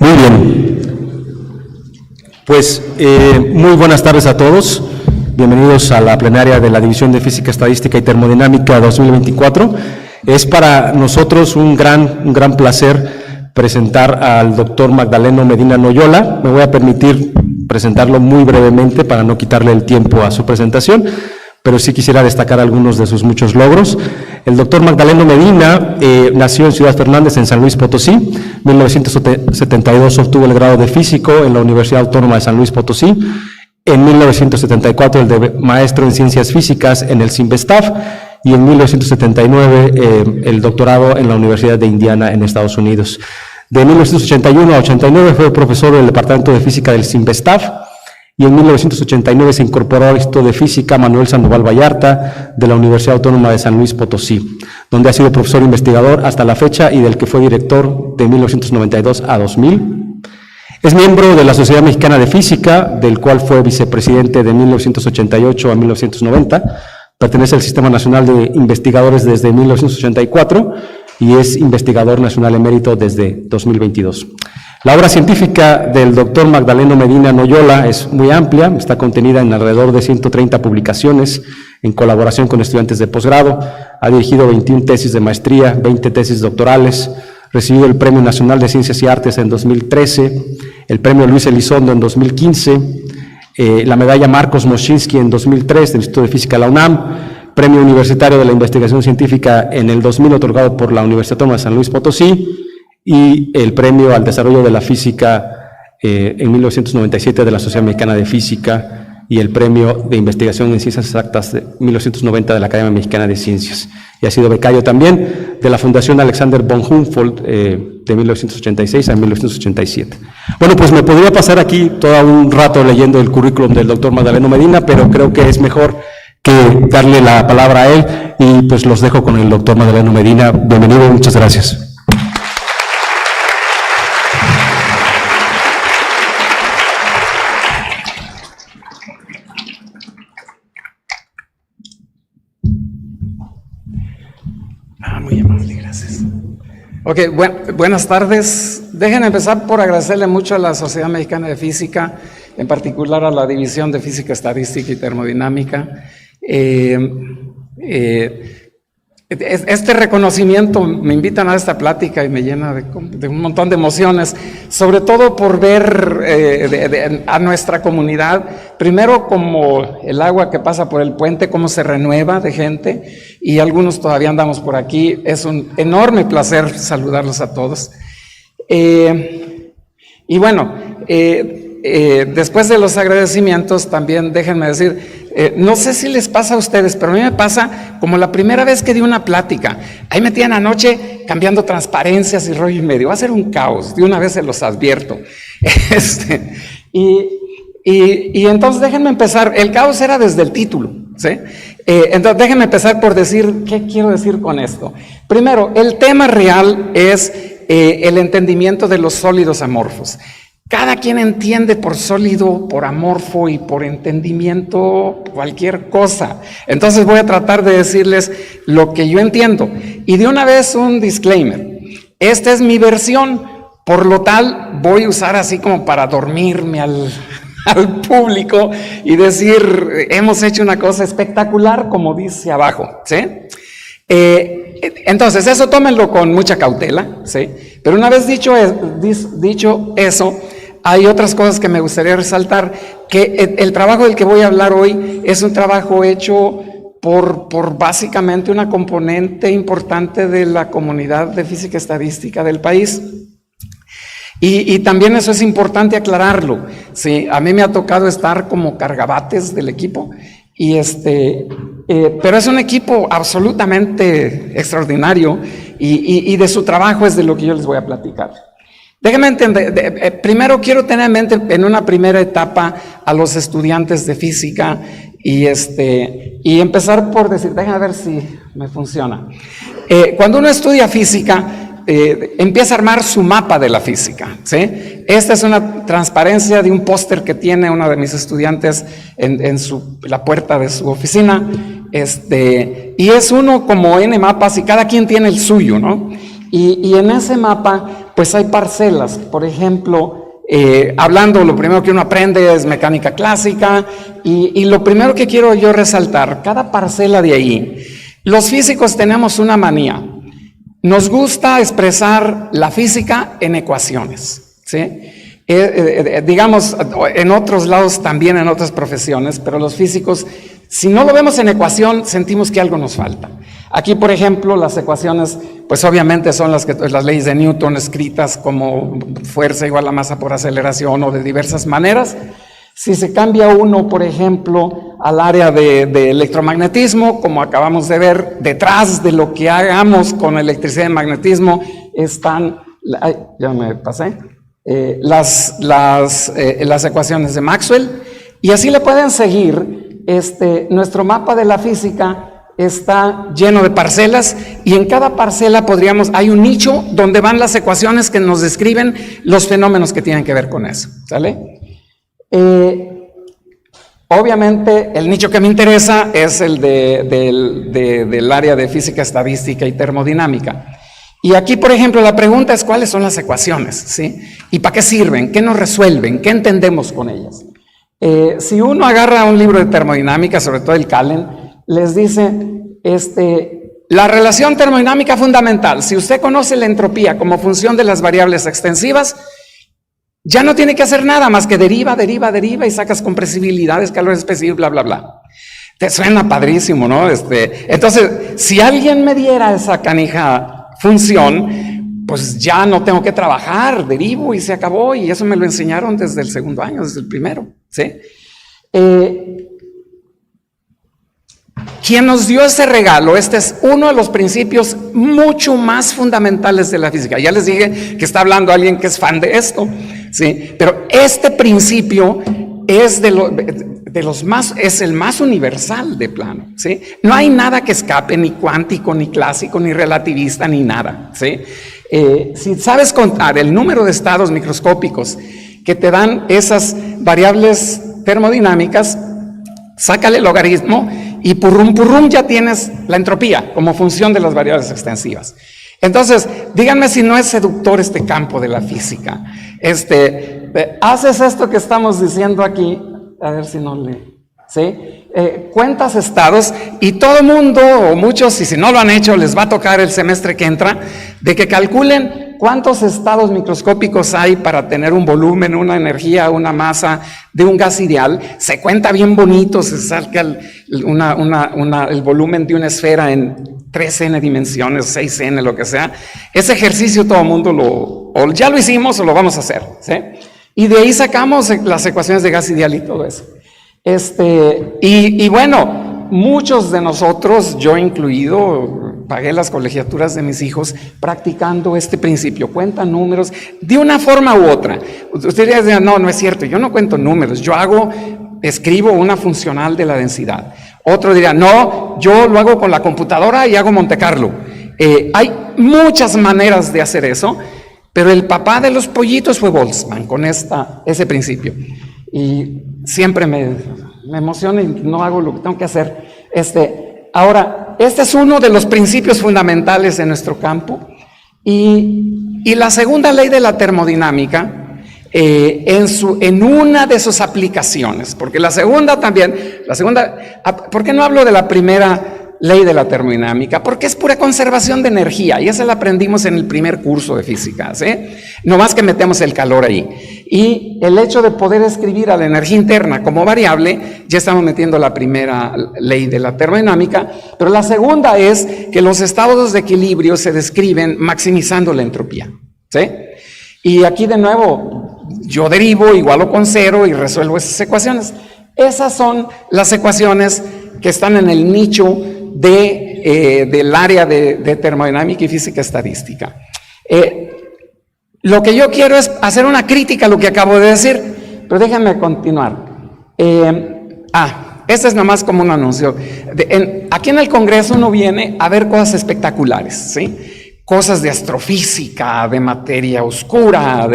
Muy bien. Pues muy buenas tardes a todos. Bienvenidos a la plenaria de la División de Física, Estadística y Termodinámica 2024. Es para nosotros un gran placer presentar al doctor Magdaleno Medina Noyola. Me voy a permitir presentarlo muy brevemente para no quitarle el tiempo a su presentación, pero sí quisiera destacar algunos de sus muchos logros. El doctor Magdaleno Medina nació en Ciudad Fernández, en San Luis Potosí. En 1972 obtuvo el grado de físico en la Universidad Autónoma de San Luis Potosí. En 1974 el de maestro en ciencias físicas en el CIMBESTAF, y en 1979 el doctorado en la Universidad de Indiana en Estados Unidos. De 1981 a 89 fue profesor del Departamento de Física del CIMBESTAF, y en 1989 se incorporó al Instituto de Física Manuel Sandoval Vallarta de la Universidad Autónoma de San Luis Potosí, donde ha sido profesor investigador hasta la fecha y del que fue director de 1992 a 2000. Es miembro de la Sociedad Mexicana de Física, del cual fue vicepresidente de 1988 a 1990. Pertenece al Sistema Nacional de Investigadores desde 1984 y es investigador nacional emérito desde 2022. La obra científica del doctor Magdaleno Medina Noyola es muy amplia, está contenida en alrededor de 130 publicaciones en colaboración con estudiantes de posgrado. Ha dirigido 21 tesis de maestría, 20 tesis doctorales, recibido el Premio Nacional de Ciencias y Artes en 2013, el Premio Luis Elizondo en 2015, la medalla Marcos Moschinsky en 2003 del Instituto de Física de la UNAM, Premio Universitario de la Investigación Científica en el 2000 otorgado por la Universidad Autónoma de San Luis Potosí, y el Premio al Desarrollo de la Física en 1997 de la Sociedad Mexicana de Física, y el Premio de Investigación en Ciencias Exactas de 1990 de la Academia Mexicana de Ciencias. Y ha sido becario también de la Fundación Alexander von Humboldt de 1986 a 1987. Bueno, pues me podría pasar aquí todo un rato leyendo el currículum del doctor Magdaleno Medina, pero creo que es mejor que darle la palabra a él, y pues los dejo con el doctor Magdaleno Medina. Bienvenido, muchas gracias. Muy amable, gracias. Ok, buenas tardes. Déjenme empezar por agradecerle mucho a la Sociedad Mexicana de Física, en particular a la División de Física, Estadística y Termodinámica. Este reconocimiento me invitan a esta plática y me llena de un montón de emociones, sobre todo por ver a nuestra comunidad, primero como el agua que pasa por el puente, cómo se renueva de gente, y algunos todavía andamos por aquí. Es un enorme placer saludarlos a todos. Y bueno, después de los agradecimientos, también déjenme decir, no sé si les pasa a ustedes, pero a mí me pasa como la primera vez que di una plática. Ahí me tienen anoche cambiando transparencias y rollo y medio. Va a ser un caos, de una vez se los advierto. Y entonces déjenme empezar. El caos era desde el título, ¿sí? Entonces déjenme empezar por decir qué quiero decir con esto. Primero, el tema real es el entendimiento de los sólidos amorfos. Cada quien entiende por sólido, por amorfo y por entendimiento cualquier cosa. Entonces voy a tratar de decirles lo que yo entiendo. Y de una vez un disclaimer. Esta es mi versión, por lo tal voy a usar así como para dormirme al público y decir, hemos hecho una cosa espectacular, como dice abajo, ¿sí? Entonces eso tómenlo con mucha cautela, ¿sí? Pero una vez dicho eso, hay otras cosas que me gustaría resaltar, que el trabajo del que voy a hablar hoy es un trabajo hecho por básicamente una componente importante de la comunidad de física estadística del país. Y también eso es importante aclararlo, ¿sí? A mí me ha tocado estar como cargabates del equipo, pero es un equipo absolutamente extraordinario, y de su trabajo es de lo que yo les voy a platicar. Déjenme entender, primero quiero tener en mente en una primera etapa a los estudiantes de física y empezar por decir, déjenme ver si me funciona. Cuando uno estudia física, empieza a armar su mapa de la física, ¿sí? Esta es una transparencia de un póster que tiene uno de mis estudiantes en la puerta de su oficina, y es uno como N mapas y cada quien tiene el suyo, ¿no? Y en ese mapa pues hay parcelas. Por ejemplo, hablando, lo primero que uno aprende es mecánica clásica, y lo primero que quiero yo resaltar, cada parcela de ahí, los físicos tenemos una manía. Nos gusta expresar la física en ecuaciones, ¿sí? Digamos, en otros lados también, en otras profesiones, pero los físicos, si no lo vemos en ecuación, sentimos que algo nos falta. Aquí, por ejemplo, las ecuaciones, pues obviamente son las leyes de Newton escritas como fuerza igual a masa por aceleración o de diversas maneras. Si se cambia uno, por ejemplo, al área de electromagnetismo, como acabamos de ver, detrás de lo que hagamos con electricidad y magnetismo están, ya me pasé, las ecuaciones de Maxwell, y así le pueden seguir. Nuestro mapa de la física está lleno de parcelas, y en cada parcela hay un nicho donde van las ecuaciones que nos describen los fenómenos que tienen que ver con eso, ¿sale? Obviamente el nicho que me interesa es el del área de física estadística y termodinámica. Y aquí, por ejemplo, la pregunta es ¿cuáles son las ecuaciones? ¿Sí? ¿Y para qué sirven? ¿Qué nos resuelven? ¿Qué entendemos con ellas? Si uno agarra un libro de termodinámica, sobre todo el Callen, les dice, la relación termodinámica fundamental, si usted conoce la entropía como función de las variables extensivas, ya no tiene que hacer nada más que deriva y sacas compresibilidades, calor específico, bla, bla, bla. Te suena padrísimo, ¿no? Entonces, si alguien me diera esa canija función, pues ya no tengo que trabajar, derivo y se acabó, y eso me lo enseñaron desde el segundo año, desde el primero, ¿sí? ¿Quién nos dio ese regalo? Este es uno de los principios mucho más fundamentales de la física. Ya les dije que está hablando alguien que es fan de esto, ¿sí? Pero este principio es es el más universal de plano, ¿sí? No hay nada que escape, ni cuántico, ni clásico, ni relativista, ni nada, ¿sí? Si sabes contar el número de estados microscópicos que te dan esas variables termodinámicas, sácale el logaritmo y purrum ya tienes la entropía como función de las variables extensivas. Entonces, díganme si no es seductor este campo de la física. Haces esto que estamos diciendo aquí, a ver si no ¿sí? Cuentas estados, y todo mundo, o muchos, y si no lo han hecho, les va a tocar el semestre que entra, de que calculen cuántos estados microscópicos hay para tener un volumen, una energía, una masa de un gas ideal. Se cuenta bien bonito, se saca el volumen de una esfera en 3n dimensiones, 6n, lo que sea. Ese ejercicio todo el mundo o ya lo hicimos o lo vamos a hacer, ¿sí? Y de ahí sacamos las ecuaciones de gas ideal y todo eso. Y bueno, muchos de nosotros, yo incluido, pagué las colegiaturas de mis hijos practicando este principio. Cuentan números de una forma u otra. Ustedes dirán, no es cierto, yo no cuento números, escribo una funcional de la densidad. Otro dirá, no, yo lo hago con la computadora y hago Monte Carlo. Hay muchas maneras de hacer eso, pero el papá de los pollitos fue Boltzmann con ese principio. Y siempre me emociona y no hago lo que tengo que hacer. Ahora, este es uno de los principios fundamentales en nuestro campo. Y la segunda ley de la termodinámica, en una de sus aplicaciones, porque la segunda, ¿por qué no hablo de la primera ley de la termodinámica? Porque es pura conservación de energía, y esa la aprendimos en el primer curso de física, ¿sí? No más que metemos el calor ahí. Y el hecho de poder escribir a la energía interna como variable, ya estamos metiendo la primera ley de la termodinámica, pero la segunda es que los estados de equilibrio se describen maximizando la entropía, ¿sí? Y aquí de nuevo, yo derivo, igualo con cero y resuelvo esas ecuaciones. Esas son las ecuaciones que están en el nicho del área de termodinámica y física estadística. Lo que yo quiero es hacer una crítica a lo que acabo de decir, pero déjenme continuar. Este es nada más como un anuncio. Aquí en el Congreso uno viene a ver cosas espectaculares, ¿sí? Cosas de astrofísica, de materia oscura,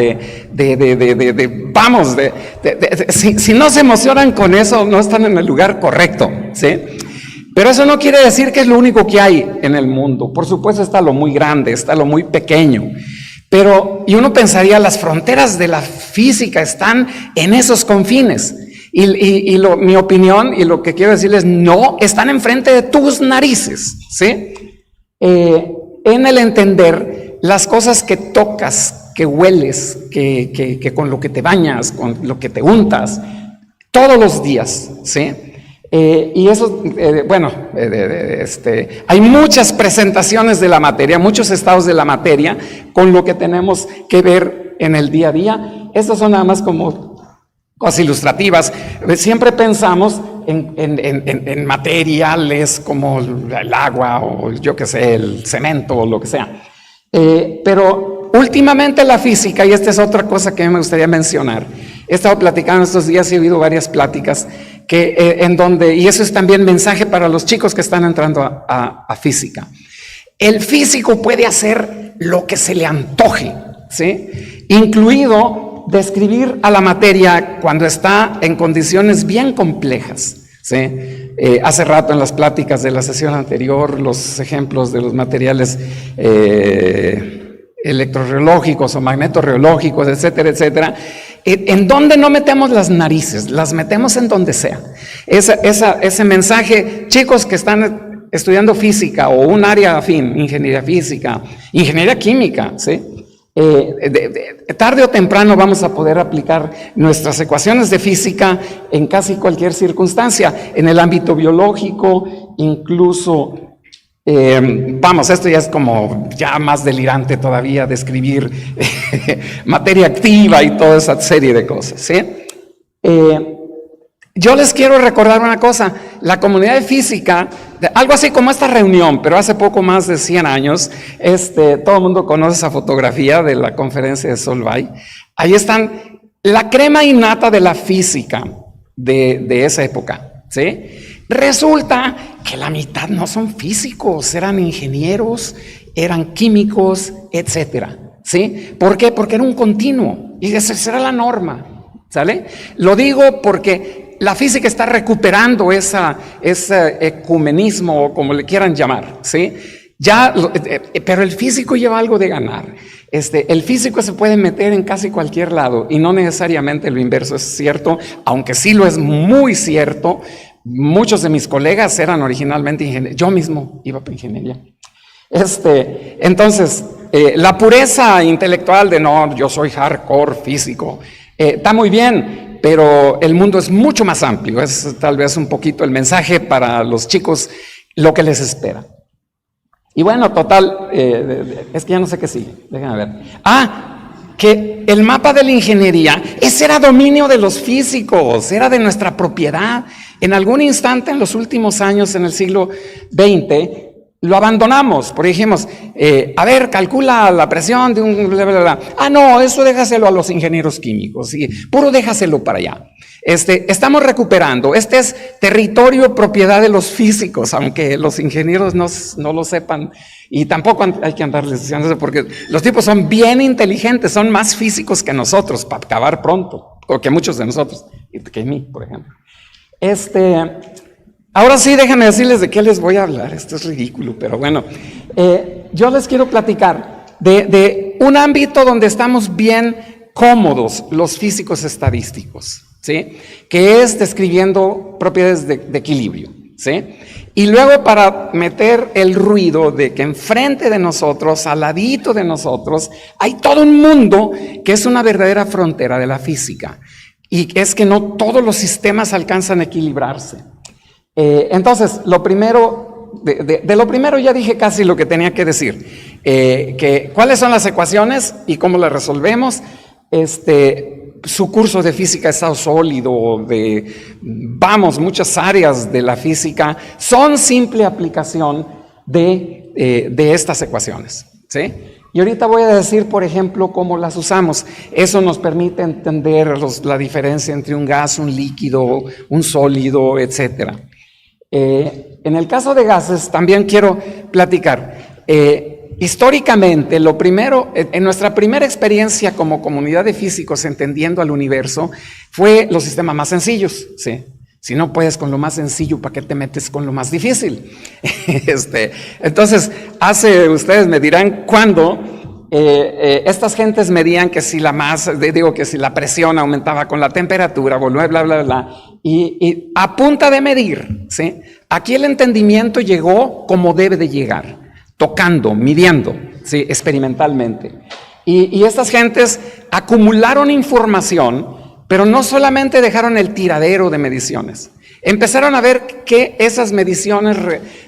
si no se emocionan con eso, no están en el lugar correcto, ¿sí? Pero eso no quiere decir que es lo único que hay en el mundo. Por supuesto está lo muy grande, está lo muy pequeño. y uno pensaría, las fronteras de la física están en esos confines. Mi opinión y lo que quiero decirles, no, están enfrente de tus narices, ¿sí? En el entender las cosas que tocas, que hueles, que con lo que te bañas, con lo que te untas, todos los días, ¿sí? Y eso, hay muchas presentaciones de la materia, muchos estados de la materia con lo que tenemos que ver en el día a día. Estas son nada más como cosas ilustrativas. Siempre pensamos en materiales como el agua o yo qué sé, el cemento o lo que sea. Pero últimamente la física, y esta es otra cosa que me gustaría mencionar, he estado platicando estos días y he oído varias pláticas en donde, y eso es también mensaje para los chicos que están entrando a física. El físico puede hacer lo que se le antoje, ¿sí? Incluido describir a la materia cuando está en condiciones bien complejas, ¿sí? Hace rato en las pláticas de la sesión anterior, los ejemplos de los materiales electrorreológicos o magnetorreológicos, etcétera, etcétera. ¿En dónde no metemos las narices? Las metemos en donde sea. Ese mensaje, chicos que están estudiando física o un área afín, ingeniería física, ingeniería química, ¿sí? Tarde o temprano vamos a poder aplicar nuestras ecuaciones de física en casi cualquier circunstancia, en el ámbito biológico, incluso. Esto ya es como ya más delirante todavía, describir materia activa y toda esa serie de cosas, ¿sí? Yo les quiero recordar una cosa, la comunidad de física, algo así como esta reunión, pero hace poco más de 100 años, todo el mundo conoce esa fotografía de la conferencia de Solvay. Ahí están la crema innata de la física de esa época, ¿sí? Resulta que la mitad no son físicos, eran ingenieros, eran químicos, etcétera, ¿sí? ¿Por qué? Porque era un continuo y esa era la norma, ¿sale? Lo digo porque la física está recuperando ese ecumenismo o como le quieran llamar, ¿sí? Pero el físico lleva algo de ganar. El físico se puede meter en casi cualquier lado y no necesariamente lo inverso es cierto, aunque sí lo es muy cierto. Muchos de mis colegas eran originalmente ingenieros, yo mismo iba para ingeniería. Entonces, la pureza intelectual de no, yo soy hardcore físico, está muy bien, pero el mundo es mucho más amplio. Es tal vez un poquito el mensaje para los chicos, lo que les espera. Y bueno, total, es que ya no sé qué sigue, déjenme ver. Que el mapa de la ingeniería, ese era dominio de los físicos, era de nuestra propiedad. En algún instante en los últimos años, en el siglo XX, lo abandonamos, porque dijimos, calcula la presión de un bla, bla, bla. No, eso déjaselo a los ingenieros químicos, y puro déjaselo para allá. Estamos recuperando, este es territorio propiedad de los físicos, aunque los ingenieros no lo sepan, y tampoco hay que andarles diciendo eso, porque los tipos son bien inteligentes, son más físicos que nosotros, para acabar pronto, o que muchos de nosotros, y que mí, por ejemplo. Ahora sí, déjenme decirles de qué les voy a hablar. Esto es ridículo, pero bueno. Yo les quiero platicar de un ámbito donde estamos bien cómodos los físicos estadísticos, ¿sí? Que es describiendo propiedades de equilibrio, ¿sí? Y luego para meter el ruido de que enfrente de nosotros, al ladito de nosotros, hay todo un mundo que es una verdadera frontera de la física. Y es que no todos los sistemas alcanzan a equilibrarse. Entonces, lo primero, de lo primero ya dije casi lo que tenía que decir. ¿Cuáles son las ecuaciones y cómo las resolvemos? Su curso de física estado sólido, muchas áreas de la física son simple aplicación de estas ecuaciones, ¿sí? Y ahorita voy a decir, por ejemplo, cómo las usamos. Eso nos permite entender la diferencia entre un gas, un líquido, un sólido, etcétera. En el caso de gases, también quiero platicar. Históricamente, lo primero, en nuestra primera experiencia como comunidad de físicos entendiendo al universo, fue los sistemas más sencillos, ¿sí? Si no puedes con lo más sencillo, ¿para qué te metes con lo más difícil? Entonces, ustedes me dirán cuándo, Estas gentes medían que si que si la presión aumentaba con la temperatura, bla, bla, bla, bla, y a punta de medir, ¿sí? Aquí el entendimiento llegó como debe de llegar, tocando, midiendo, ¿sí? Experimentalmente. Y estas gentes acumularon información, pero no solamente dejaron el tiradero de mediciones. Empezaron a ver que esas mediciones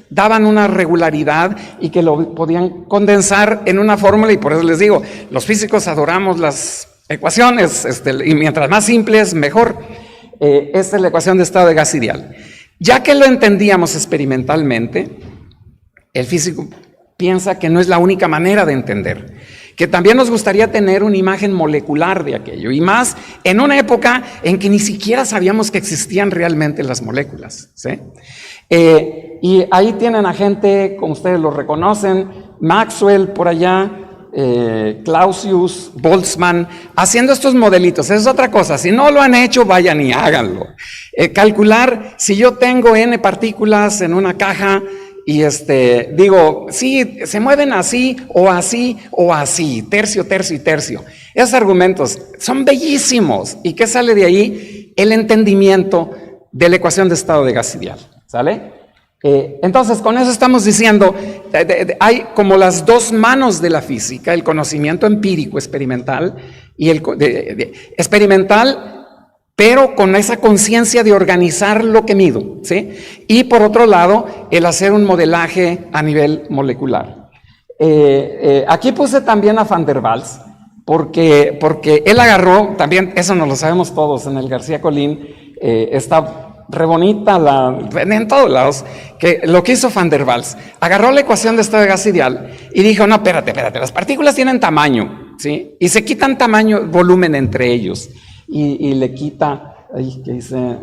daban una regularidad y que lo podían condensar en una fórmula, y por eso les digo, los físicos adoramos las ecuaciones, y mientras más simples, mejor. Esta es la ecuación de estado de gas ideal. Ya que lo entendíamos experimentalmente, el físico piensa que no es la única manera de entender, que también nos gustaría tener una imagen molecular de aquello, y más en una época en que ni siquiera sabíamos que existían realmente las moléculas, ¿sí? Y ahí tienen a gente, como ustedes lo reconocen, Maxwell por allá, Clausius, Boltzmann, haciendo estos modelitos. Esa es otra cosa, si no lo han hecho, vayan y háganlo. Calcular si yo tengo n partículas en una caja, y digo, sí, se mueven así, o así, o así, tercio, tercio y tercio. Esos argumentos son bellísimos. ¿Y qué sale de ahí? El entendimiento de la ecuación de estado de gas ideal, ¿sale? Entonces, con eso estamos diciendo, hay como las dos manos de la física, el conocimiento empírico experimental, y experimental, pero con esa conciencia de organizar lo que mido, ¿sí? Y por otro lado, el hacer un modelaje a nivel molecular. Aquí puse también a Van der Waals, porque él agarró, también eso no lo sabemos todos, en el García Colín, está re bonita, en todos lados, que lo que hizo Van der Waals, agarró la ecuación de estado de gas ideal y dijo, no, espérate, las partículas tienen tamaño, ¿sí? Y se quitan volumen entre ellos. Y le quita, ¿qué dice?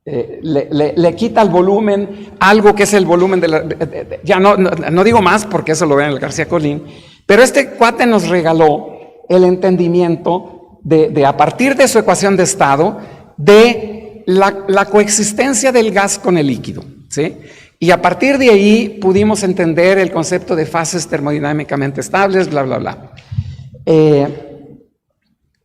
Le quita el volumen, algo que es el volumen de ya no digo más porque eso lo ven en el García Colín, pero este cuate nos regaló el entendimiento de a partir de su ecuación de estado, de la coexistencia del gas con el líquido, ¿sí? Y a partir de ahí pudimos entender el concepto de fases termodinámicamente estables, bla, bla, bla.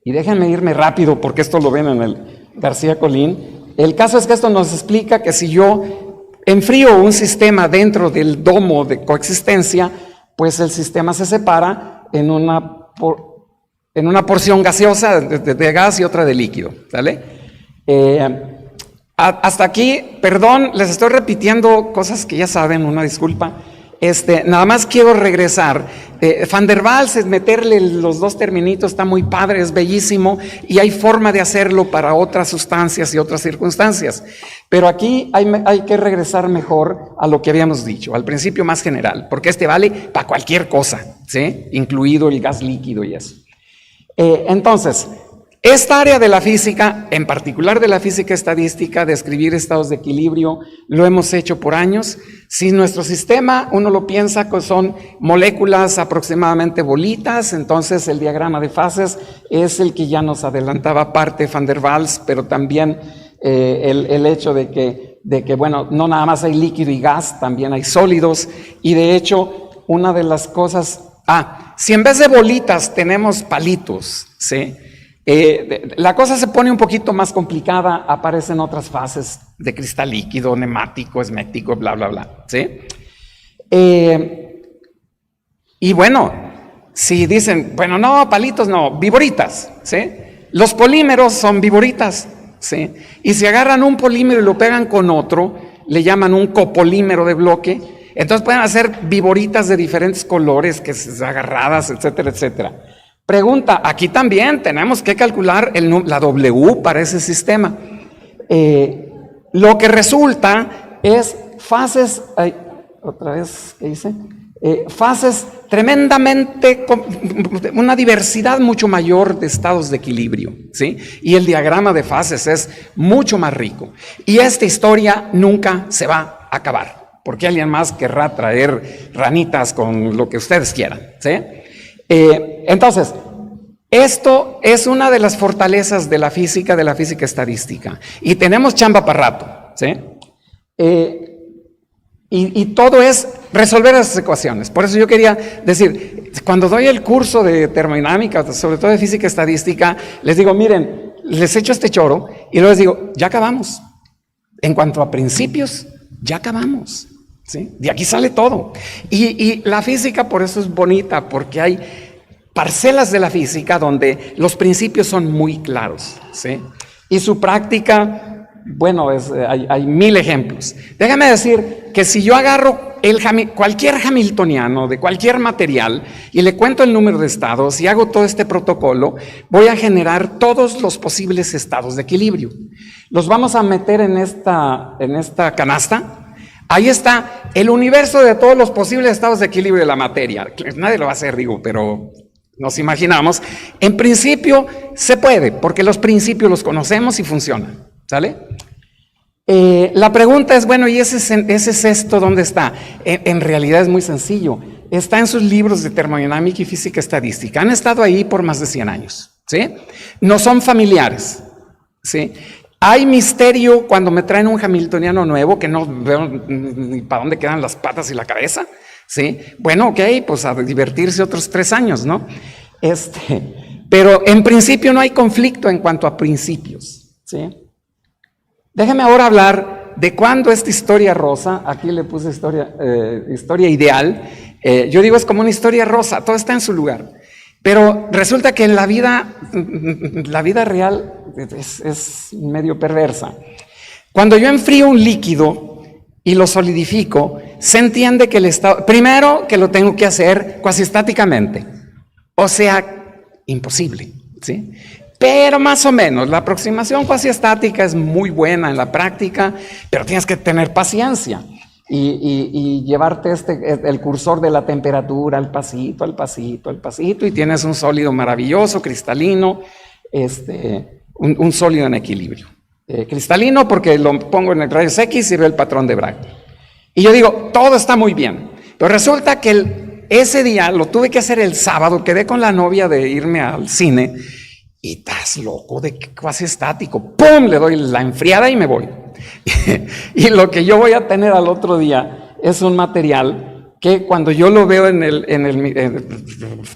Y déjenme irme rápido porque esto lo ven en el García Colín. El caso es que esto nos explica que si yo enfrío un sistema dentro del domo de coexistencia, pues el sistema se separa en una porción gaseosa de gas y otra de líquido, ¿sale? Hasta aquí, perdón, les estoy repitiendo cosas que ya saben, una disculpa. Nada más quiero regresar. Van der Waals, meterle los dos terminitos está muy padre, es bellísimo, y hay forma de hacerlo para otras sustancias y otras circunstancias. Pero aquí hay que regresar mejor a lo que habíamos dicho, al principio más general, porque vale para cualquier cosa, ¿sí? Incluido el gas líquido y eso. Entonces, esta área de la física, en particular de la física estadística, describir estados de equilibrio, lo hemos hecho por años. Si nuestro sistema, uno lo piensa que son moléculas aproximadamente bolitas, entonces el diagrama de fases es el que ya nos adelantaba parte Van der Waals, pero también el hecho de que, bueno, no nada más hay líquido y gas, también hay sólidos, y de hecho, una de las cosas, si en vez de bolitas tenemos palitos, ¿sí? La cosa se pone un poquito más complicada, aparecen otras fases de cristal líquido, neumático, esmético, bla, bla, bla, ¿sí? Y bueno, si dicen, bueno, no, palitos no, viboritas, ¿sí? Los polímeros son viboritas, ¿sí? Y si agarran un polímero y lo pegan con otro, le llaman un copolímero de bloque, entonces pueden hacer viboritas de diferentes colores, que agarradas, etcétera, etcétera. Pregunta, aquí también tenemos que calcular la W para ese sistema. Lo que resulta es fases, otra vez, ¿qué dice? Fases tremendamente, una diversidad mucho mayor de estados de equilibrio, ¿sí? Y el diagrama de fases es mucho más rico. Y esta historia nunca se va a acabar, porque alguien más querrá traer ranitas con lo que ustedes quieran, ¿sí? Entonces, esto es una de las fortalezas de la física estadística, y tenemos chamba para rato, ¿sí? Y todo es resolver esas ecuaciones. Por eso yo quería decir, cuando doy el curso de termodinámica, sobre todo de física estadística, les digo, miren, les echo este choro y luego les digo, ya acabamos. En cuanto a principios, ya acabamos. ¿Sí? De aquí sale todo. Y la física por eso es bonita, porque hay parcelas de la física donde los principios son muy claros. ¿Sí? Y su práctica, bueno, hay 1000 ejemplos. Déjame decir que si yo agarro cualquier hamiltoniano de cualquier material y le cuento el número de estados y hago todo este protocolo, voy a generar todos los posibles estados de equilibrio. Los vamos a meter en esta canasta. Ahí está el universo de todos los posibles estados de equilibrio de la materia. Nadie lo va a hacer, digo, pero nos imaginamos. En principio se puede, porque los principios los conocemos y funcionan. ¿Sale? La pregunta es, bueno, ¿y ese sexto dónde está? En realidad es muy sencillo. Está en sus libros de termodinámica y física estadística. Han estado ahí por más de 100 años. ¿Sí? No son familiares. ¿Sí? Hay misterio cuando me traen un hamiltoniano nuevo que no veo ni para dónde quedan las patas y la cabeza. ¿Sí? Bueno, ok, pues a divertirse otros 3 años, ¿no? Pero en principio no hay conflicto en cuanto a principios. ¿Sí? Déjeme ahora hablar de cuándo esta historia rosa, aquí le puse historia ideal, yo digo es como una historia rosa, todo está en su lugar, pero resulta que la vida real es medio perversa. Cuando yo enfrío un líquido y lo solidifico, se entiende que el estado, primero que lo tengo que hacer cuasi estáticamente, o sea, imposible, ¿sí? Pero más o menos, la aproximación cuasi estática es muy buena en la práctica, pero tienes que tener paciencia y llevarte el cursor de la temperatura al pasito, y tienes un sólido maravilloso, cristalino, un sólido en equilibrio. Cristalino porque lo pongo en el rayos X y veo el patrón de Bragg. Y yo digo, todo está muy bien, pero resulta que ese día lo tuve que hacer el sábado, quedé con la novia de irme al cine. Y estás loco de cuasi estático. ¡Pum! Le doy la enfriada y me voy. Y lo que yo voy a tener al otro día es un material que cuando yo lo veo en el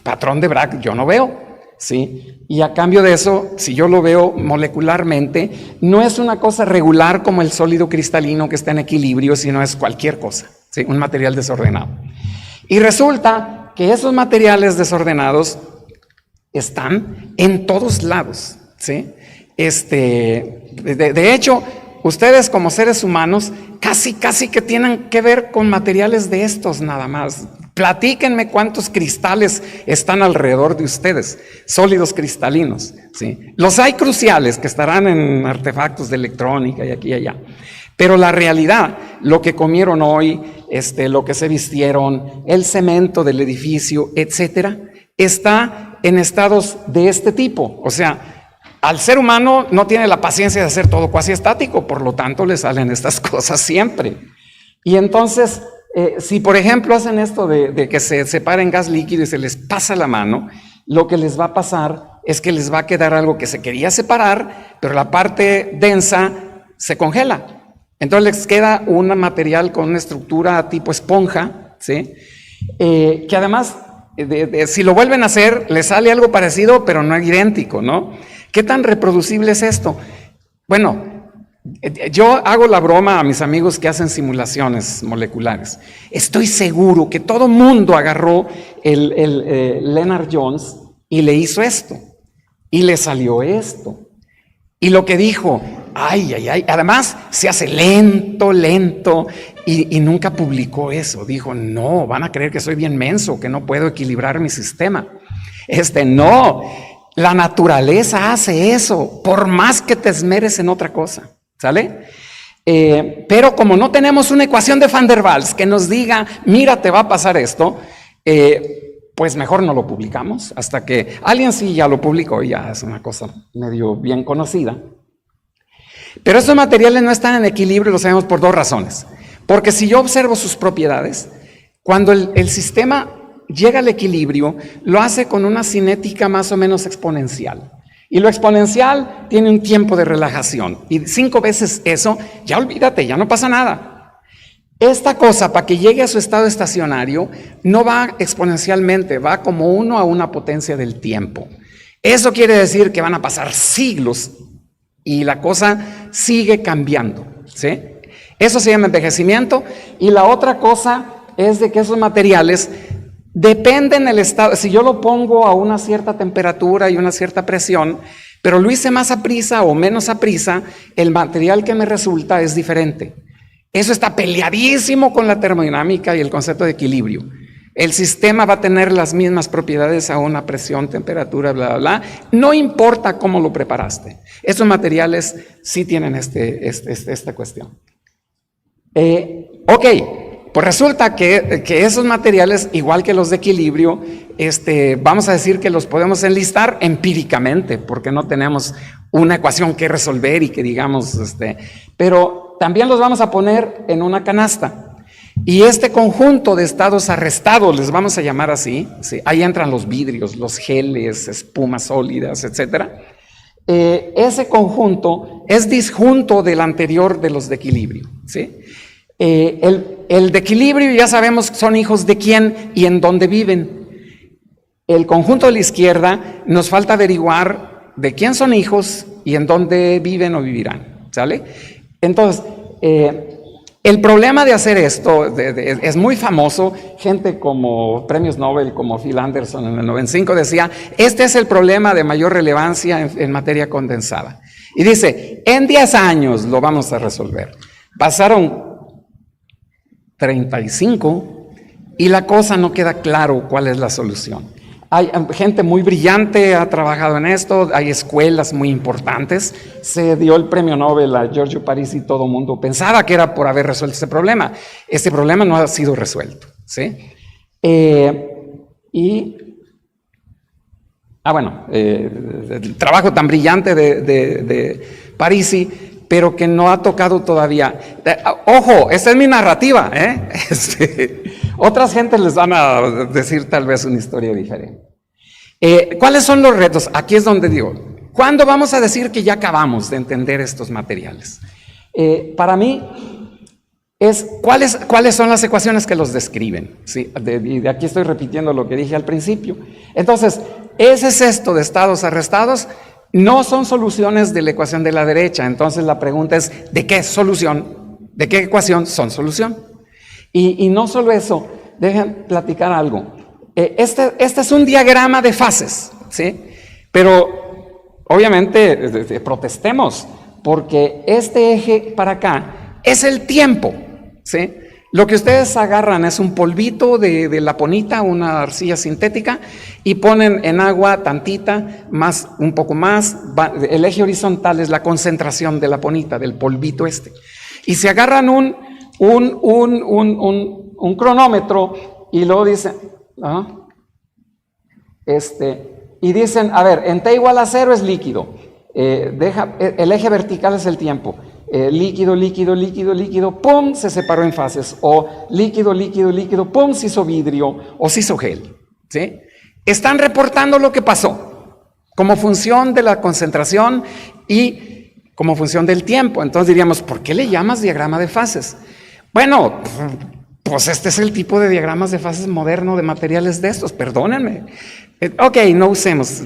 patrón de Bragg, yo no veo. ¿Sí? Y a cambio de eso, si yo lo veo molecularmente, no es una cosa regular como el sólido cristalino que está en equilibrio, sino es cualquier cosa. ¿Sí? Un material desordenado. Y resulta que esos materiales desordenados están en todos lados, ¿sí? De hecho, ustedes como seres humanos casi que tienen que ver con materiales de estos nada más. Platíquenme cuántos cristales están alrededor de ustedes, sólidos cristalinos, ¿sí? Los hay cruciales que estarán en artefactos de electrónica y aquí y allá. Pero la realidad, lo que comieron hoy, lo que se vistieron, el cemento del edificio, etcétera, está en estados de este tipo. O sea, al ser humano no tiene la paciencia de hacer todo cuasi estático, por lo tanto le salen estas cosas siempre. Y entonces, si por ejemplo hacen esto de que se separen gas líquido y se les pasa la mano, lo que les va a pasar es que les va a quedar algo que se quería separar, pero la parte densa se congela. Entonces les queda un material con una estructura tipo esponja, ¿sí? Que además si lo vuelven a hacer, le sale algo parecido, pero no idéntico, ¿no? ¿Qué tan reproducible es esto? Bueno, yo hago la broma a mis amigos que hacen simulaciones moleculares. Estoy seguro que todo mundo agarró el Lennard Jones y le hizo esto, y le salió esto. Y lo que dijo, ay, además se hace lento, y nunca publicó eso. Dijo, no, van a creer que soy bien menso, que no puedo equilibrar mi sistema. No, la naturaleza hace eso, por más que te esmeres en otra cosa, ¿sale? Pero como no tenemos una ecuación de Van der Waals que nos diga, mira, te va a pasar esto, pues mejor no lo publicamos, hasta que alguien sí ya lo publicó, ya es una cosa medio bien conocida. Pero estos materiales no están en equilibrio, lo sabemos por 2 razones. Porque si yo observo sus propiedades, cuando el sistema llega al equilibrio, lo hace con una cinética más o menos exponencial. Y lo exponencial tiene un tiempo de relajación. Y 5 veces eso, ya olvídate, ya no pasa nada. Esta cosa, para que llegue a su estado estacionario, no va exponencialmente, va como 1 a una potencia del tiempo. Eso quiere decir que van a pasar siglos y la cosa sigue cambiando, ¿sí? Eso se llama envejecimiento. Y la otra cosa es de que esos materiales dependen del estado. Si yo lo pongo a una cierta temperatura y una cierta presión, pero lo hice más a prisa o menos a prisa, el material que me resulta es diferente. Eso está peleadísimo con la termodinámica y el concepto de equilibrio. El sistema va a tener las mismas propiedades a una presión, temperatura, bla, bla, bla. No importa cómo lo preparaste. Esos materiales sí tienen esta cuestión. Ok, pues resulta que esos materiales, igual que los de equilibrio, vamos a decir que los podemos enlistar empíricamente, porque no tenemos una ecuación que resolver y que digamos, pero también los vamos a poner en una canasta. Y este conjunto de estados arrestados, les vamos a llamar así, ¿sí? Ahí entran los vidrios, los geles, espumas sólidas, etcétera. Ese conjunto es disjunto del anterior de los de equilibrio, ¿sí? El de equilibrio ya sabemos son hijos de quién y en dónde viven. El conjunto de la izquierda nos falta averiguar de quién son hijos y en dónde viven o vivirán, ¿sale? Entonces, el problema de hacer esto es muy famoso. Gente como premios Nobel, como Phil Anderson en el 95 decía, este es el problema de mayor relevancia en materia condensada. Y dice, en 10 años lo vamos a resolver. Pasaron 35 y la cosa no queda claro cuál es la solución. Hay gente muy brillante, ha trabajado en esto, hay escuelas muy importantes. Se dio el premio Nobel a Giorgio Parisi y todo el mundo pensaba que era por haber resuelto ese problema. Ese problema no ha sido resuelto, ¿sí? El trabajo tan brillante de Parisi, pero que no ha tocado todavía. Ojo, esta es mi narrativa, ¿eh? Otras gentes les van a decir tal vez una historia diferente. ¿Cuáles son los retos? Aquí es donde digo, ¿cuándo vamos a decir que ya acabamos de entender estos materiales? Para mí, ¿cuáles son las ecuaciones que los describen? ¿Sí? De aquí estoy repitiendo lo que dije al principio. Entonces, ese es esto de estados arrestados. No son soluciones de la ecuación de la derecha. Entonces la pregunta es, ¿de qué solución? ¿De qué ecuación son solución? Y no solo eso, dejen platicar algo. Este es un diagrama de fases, ¿sí? Pero obviamente protestemos, porque este eje para acá es el tiempo, ¿sí? Lo que ustedes agarran es un polvito de laponita, una arcilla sintética, y ponen en agua tantita, más, un poco más. El eje horizontal es la concentración de laponita, del polvito este. Y se agarran un cronómetro y luego dicen, y dicen, a ver, en T igual a 0 es líquido. El eje vertical es el tiempo. Líquido, líquido, líquido, líquido, pum, se separó en fases. O líquido, líquido, líquido, pum, se hizo vidrio o se hizo gel, ¿sí? Están reportando lo que pasó como función de la concentración y como función del tiempo. Entonces diríamos, ¿por qué le llamas diagrama de fases? Bueno, pues este es el tipo de diagramas de fases moderno de materiales de estos, perdónenme. Ok, no usemos.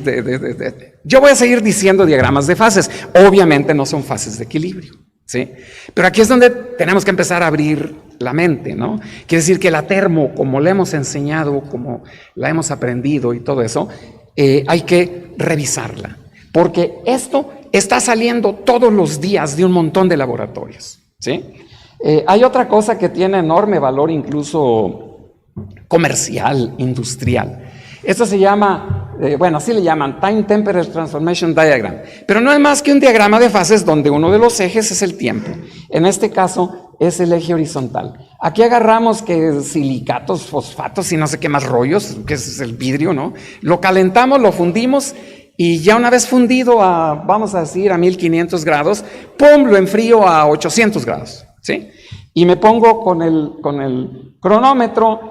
Yo voy a seguir diciendo diagramas de fases. Obviamente no son fases de equilibrio, ¿sí? Pero aquí es donde tenemos que empezar a abrir la mente, ¿no? Quiere decir que la termo, como la hemos enseñado, como la hemos aprendido y todo eso, hay que revisarla. Porque esto está saliendo todos los días de un montón de laboratorios, ¿sí? Hay otra cosa que tiene enorme valor, incluso comercial, industrial. Esto se llama, así le llaman Time Temperature Transformation Diagram, pero no es más que un diagrama de fases donde uno de los ejes es el tiempo. En este caso es el eje horizontal. Aquí agarramos que silicatos, fosfatos y no sé qué más rollos, que es el vidrio, ¿no? Lo calentamos, lo fundimos y ya una vez fundido vamos a decir, a 1500 grados, ¡pum!, lo enfrío a 800 grados, ¿sí? Y me pongo con el cronómetro,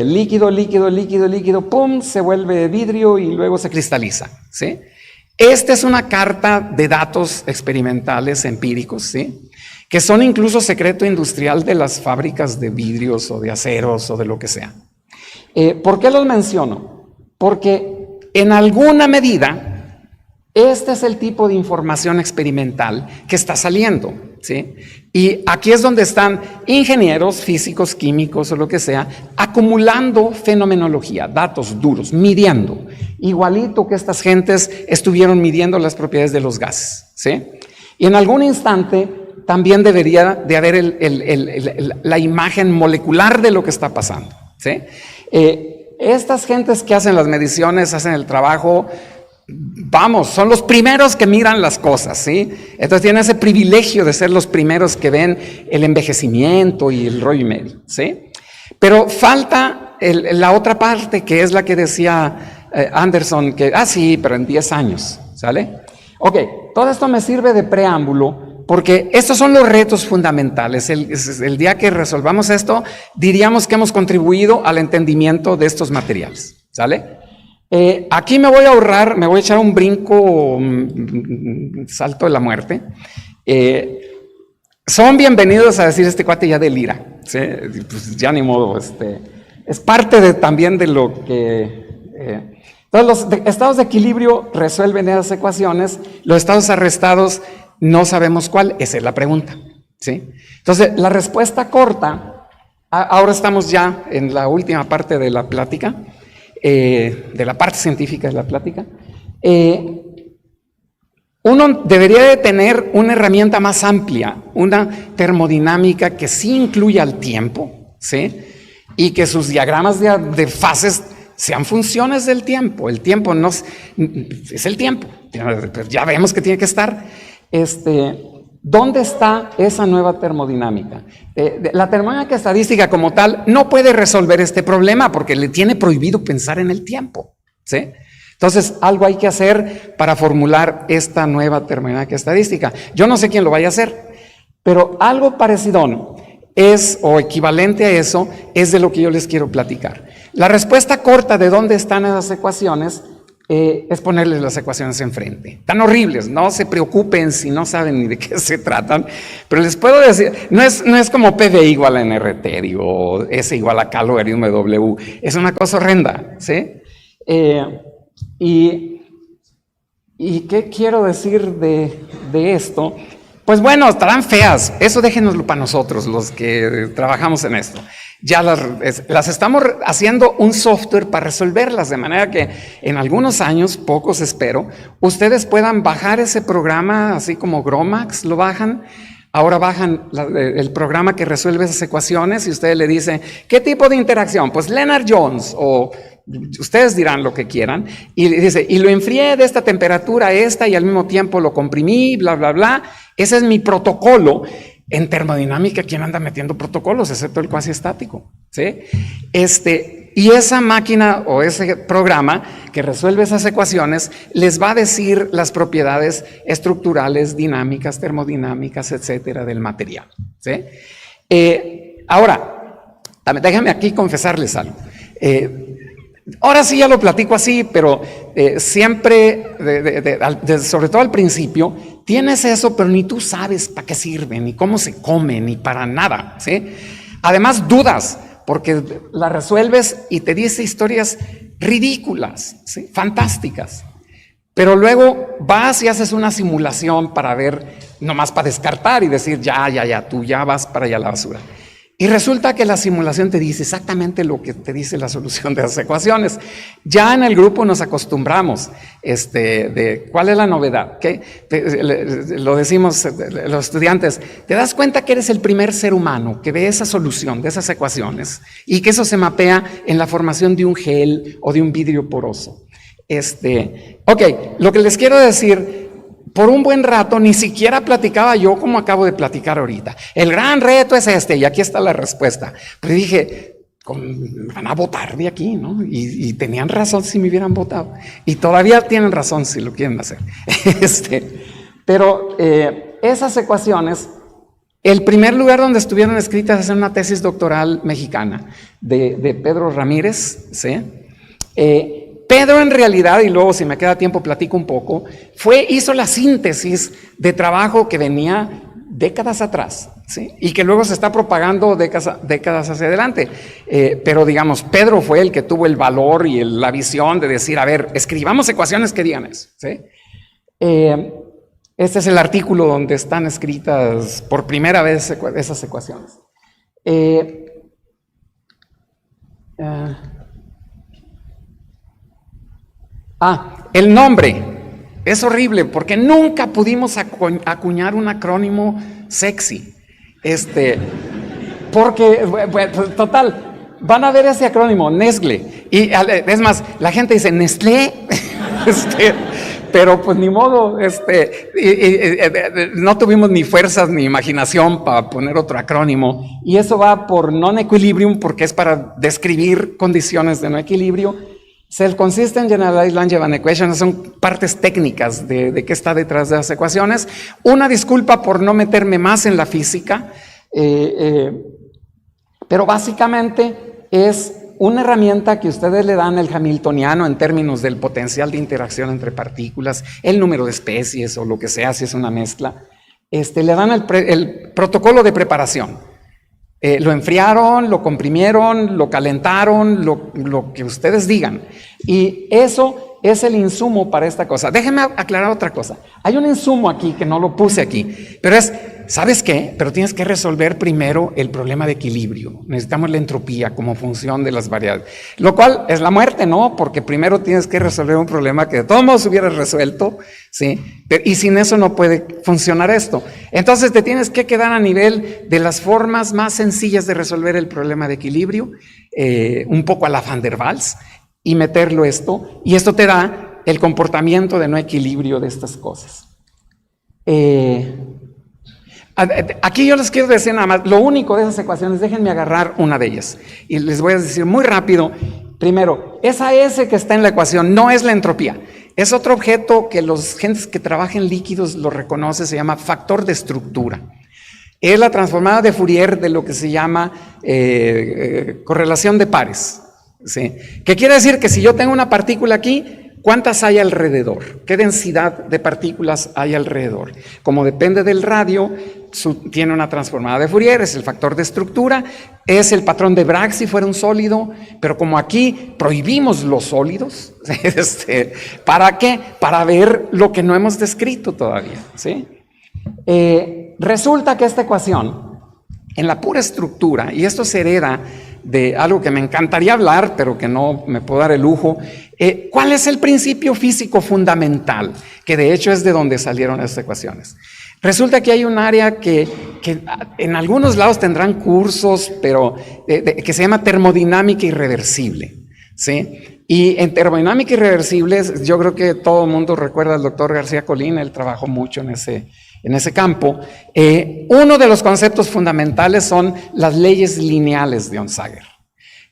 líquido, líquido, líquido, líquido, pum, se vuelve vidrio y luego se cristaliza, ¿sí? Esta es una carta de datos experimentales, empíricos, ¿sí? que son incluso secreto industrial de las fábricas de vidrios o de aceros o de lo que sea. ¿Por qué los menciono? Porque en alguna medida este es el tipo de información experimental que está saliendo, ¿sí? Y aquí es donde están ingenieros, físicos, químicos o lo que sea, acumulando fenomenología, datos duros, midiendo, igualito que estas gentes estuvieron midiendo las propiedades de los gases, ¿sí? Y en algún instante también debería de haber la imagen molecular de lo que está pasando, ¿sí? Estas gentes que hacen las mediciones, hacen el trabajo, vamos, son los primeros que miran las cosas, ¿sí? Entonces tienen ese privilegio de ser los primeros que ven el envejecimiento y el rollo y medio, ¿sí? Pero falta la otra parte, que es la que decía Anderson, que, sí, pero en 10 años, ¿sale? Ok, todo esto me sirve de preámbulo, porque estos son los retos fundamentales. El día que resolvamos esto, diríamos que hemos contribuido al entendimiento de estos materiales, ¿sale? Aquí me voy a ahorrar, me voy a echar un brinco, salto de la muerte. Son bienvenidos a decir este cuate ya delira, ¿sí? Pues ya ni modo, es parte también de lo que... Entonces los estados de equilibrio resuelven esas ecuaciones, los estados arrestados no sabemos cuál, esa es la pregunta, ¿sí? Entonces la respuesta corta, ahora estamos ya en la última parte de la plática, de la parte científica de la plática, uno debería de tener una herramienta más amplia, una termodinámica que sí incluya el tiempo, ¿sí? Y que sus diagramas de fases sean funciones del tiempo. El tiempo no es el tiempo, ya vemos que tiene que estar. ¿Dónde está esa nueva termodinámica? La termodinámica estadística como tal no puede resolver este problema porque le tiene prohibido pensar en el tiempo, ¿sí? Entonces, algo hay que hacer para formular esta nueva termodinámica estadística. Yo no sé quién lo vaya a hacer, pero algo parecido o equivalente a eso es de lo que yo les quiero platicar. La respuesta corta de dónde están esas ecuaciones es ponerles las ecuaciones enfrente. Tan horribles, no se preocupen si no saben ni de qué se tratan, pero les puedo decir, no es como PV igual a NRT, digo, S igual a K logaritmo de W, es una cosa horrenda, ¿sí? ¿Y qué quiero decir de esto? Pues bueno, estarán feas, eso déjenoslo para nosotros, los que trabajamos en esto. Ya las estamos haciendo un software para resolverlas, de manera que en algunos años, pocos espero, ustedes puedan bajar ese programa, así como GROMACS lo bajan. Ahora bajan el programa que resuelve esas ecuaciones y ustedes le dicen, ¿qué tipo de interacción? Pues Lennard-Jones, o ustedes dirán lo que quieran, y dice, y lo enfrié de esta temperatura a esta y al mismo tiempo lo comprimí, bla, bla, bla. Ese es mi protocolo. En termodinámica, ¿quién anda metiendo protocolos? Excepto el cuasi estático, ¿sí? Y esa máquina o ese programa que resuelve esas ecuaciones les va a decir las propiedades estructurales, dinámicas, termodinámicas, etcétera, del material, ¿sí? Ahora, déjame aquí confesarles algo. Ahora sí ya lo platico así, pero siempre, sobre todo al principio, tienes eso, pero ni tú sabes para qué sirve, ni cómo se come, ni para nada, ¿sí? Además dudas, porque la resuelves y te dice historias ridículas, ¿sí? Fantásticas. Pero luego vas y haces una simulación para ver, nomás para descartar y decir, ya, tú ya vas para allá a la basura. Y resulta que la simulación te dice exactamente lo que te dice la solución de las ecuaciones. Ya en el grupo nos acostumbramos, de cuál es la novedad, ¿okay? Lo decimos los estudiantes, te das cuenta que eres el primer ser humano que ve esa solución de esas ecuaciones y que eso se mapea en la formación de un gel o de un vidrio poroso. Ok, lo que les quiero decir, por un buen rato ni siquiera platicaba yo como acabo de platicar ahorita. El gran reto es y aquí está la respuesta. Pero dije, van a votar de aquí, ¿no? Y tenían razón si me hubieran votado. Y todavía tienen razón si lo quieren hacer. Pero esas ecuaciones, el primer lugar donde estuvieron escritas es en una tesis doctoral mexicana de Pedro Ramírez, ¿sí? Pedro en realidad, y luego si me queda tiempo platico un poco, hizo la síntesis de trabajo que venía décadas atrás, ¿sí? Y que luego se está propagando décadas hacia adelante. Pero digamos, Pedro fue el que tuvo el valor y la visión de decir, a ver, escribamos ecuaciones que digan eso, ¿sí? Este es el artículo donde están escritas por primera vez esas ecuaciones. El nombre es horrible porque nunca pudimos acuñar un acrónimo sexy. Porque, total, van a ver ese acrónimo, Nestlé. Y es más, la gente dice Nestlé, pero pues ni modo, no tuvimos ni fuerzas ni imaginación para poner otro acrónimo. Y eso va por non-equilibrium, porque es para describir condiciones de no equilibrio. Self-consistent generalized Langevin equations son partes técnicas de qué está detrás de las ecuaciones. Una disculpa por no meterme más en la física, pero básicamente es una herramienta que ustedes le dan al hamiltoniano en términos del potencial de interacción entre partículas, el número de especies o lo que sea, si es una mezcla. Le dan el protocolo de preparación. Lo enfriaron, lo comprimieron, lo calentaron, lo que ustedes digan. Y eso es el insumo para esta cosa. Déjenme aclarar otra cosa. Hay un insumo aquí que no lo puse aquí, pero ¿sabes qué? Pero tienes que resolver primero el problema de equilibrio. Necesitamos la entropía como función de las variables. Lo cual es la muerte, ¿no? Porque primero tienes que resolver un problema que de todos modos hubieras resuelto, ¿sí? Y sin eso no puede funcionar esto. Entonces te tienes que quedar a nivel de las formas más sencillas de resolver el problema de equilibrio, un poco a la Van der Waals, y meterlo esto. Y esto te da el comportamiento de no equilibrio de estas cosas. Aquí yo les quiero decir nada más, lo único de esas ecuaciones, déjenme agarrar una de ellas y les voy a decir muy rápido. Primero, esa S que está en la ecuación no es la entropía, es otro objeto que los gentes que trabajan en líquidos lo reconocen, se llama factor de estructura. Es la transformada de Fourier de lo que se llama correlación de pares, ¿sí? ¿Qué quiere decir? Que si yo tengo una partícula aquí, ¿cuántas hay alrededor? ¿Qué densidad de partículas hay alrededor? Como depende del radio, tiene una transformada de Fourier, es el factor de estructura, es el patrón de Bragg si fuera un sólido, pero como aquí prohibimos los sólidos, ¿para qué? Para ver lo que no hemos descrito todavía, ¿sí? Resulta que esta ecuación, en la pura estructura, y esto se hereda de algo que me encantaría hablar, pero que no me puedo dar el lujo. ¿Cuál es el principio físico fundamental? Que de hecho es de donde salieron estas ecuaciones. Resulta que hay un área que en algunos lados tendrán cursos, pero que se llama termodinámica irreversible, ¿sí? Y en termodinámica irreversible, yo creo que todo el mundo recuerda al doctor García Colina, él trabajó mucho en ese campo. Uno de los conceptos fundamentales son las leyes lineales de Onsager.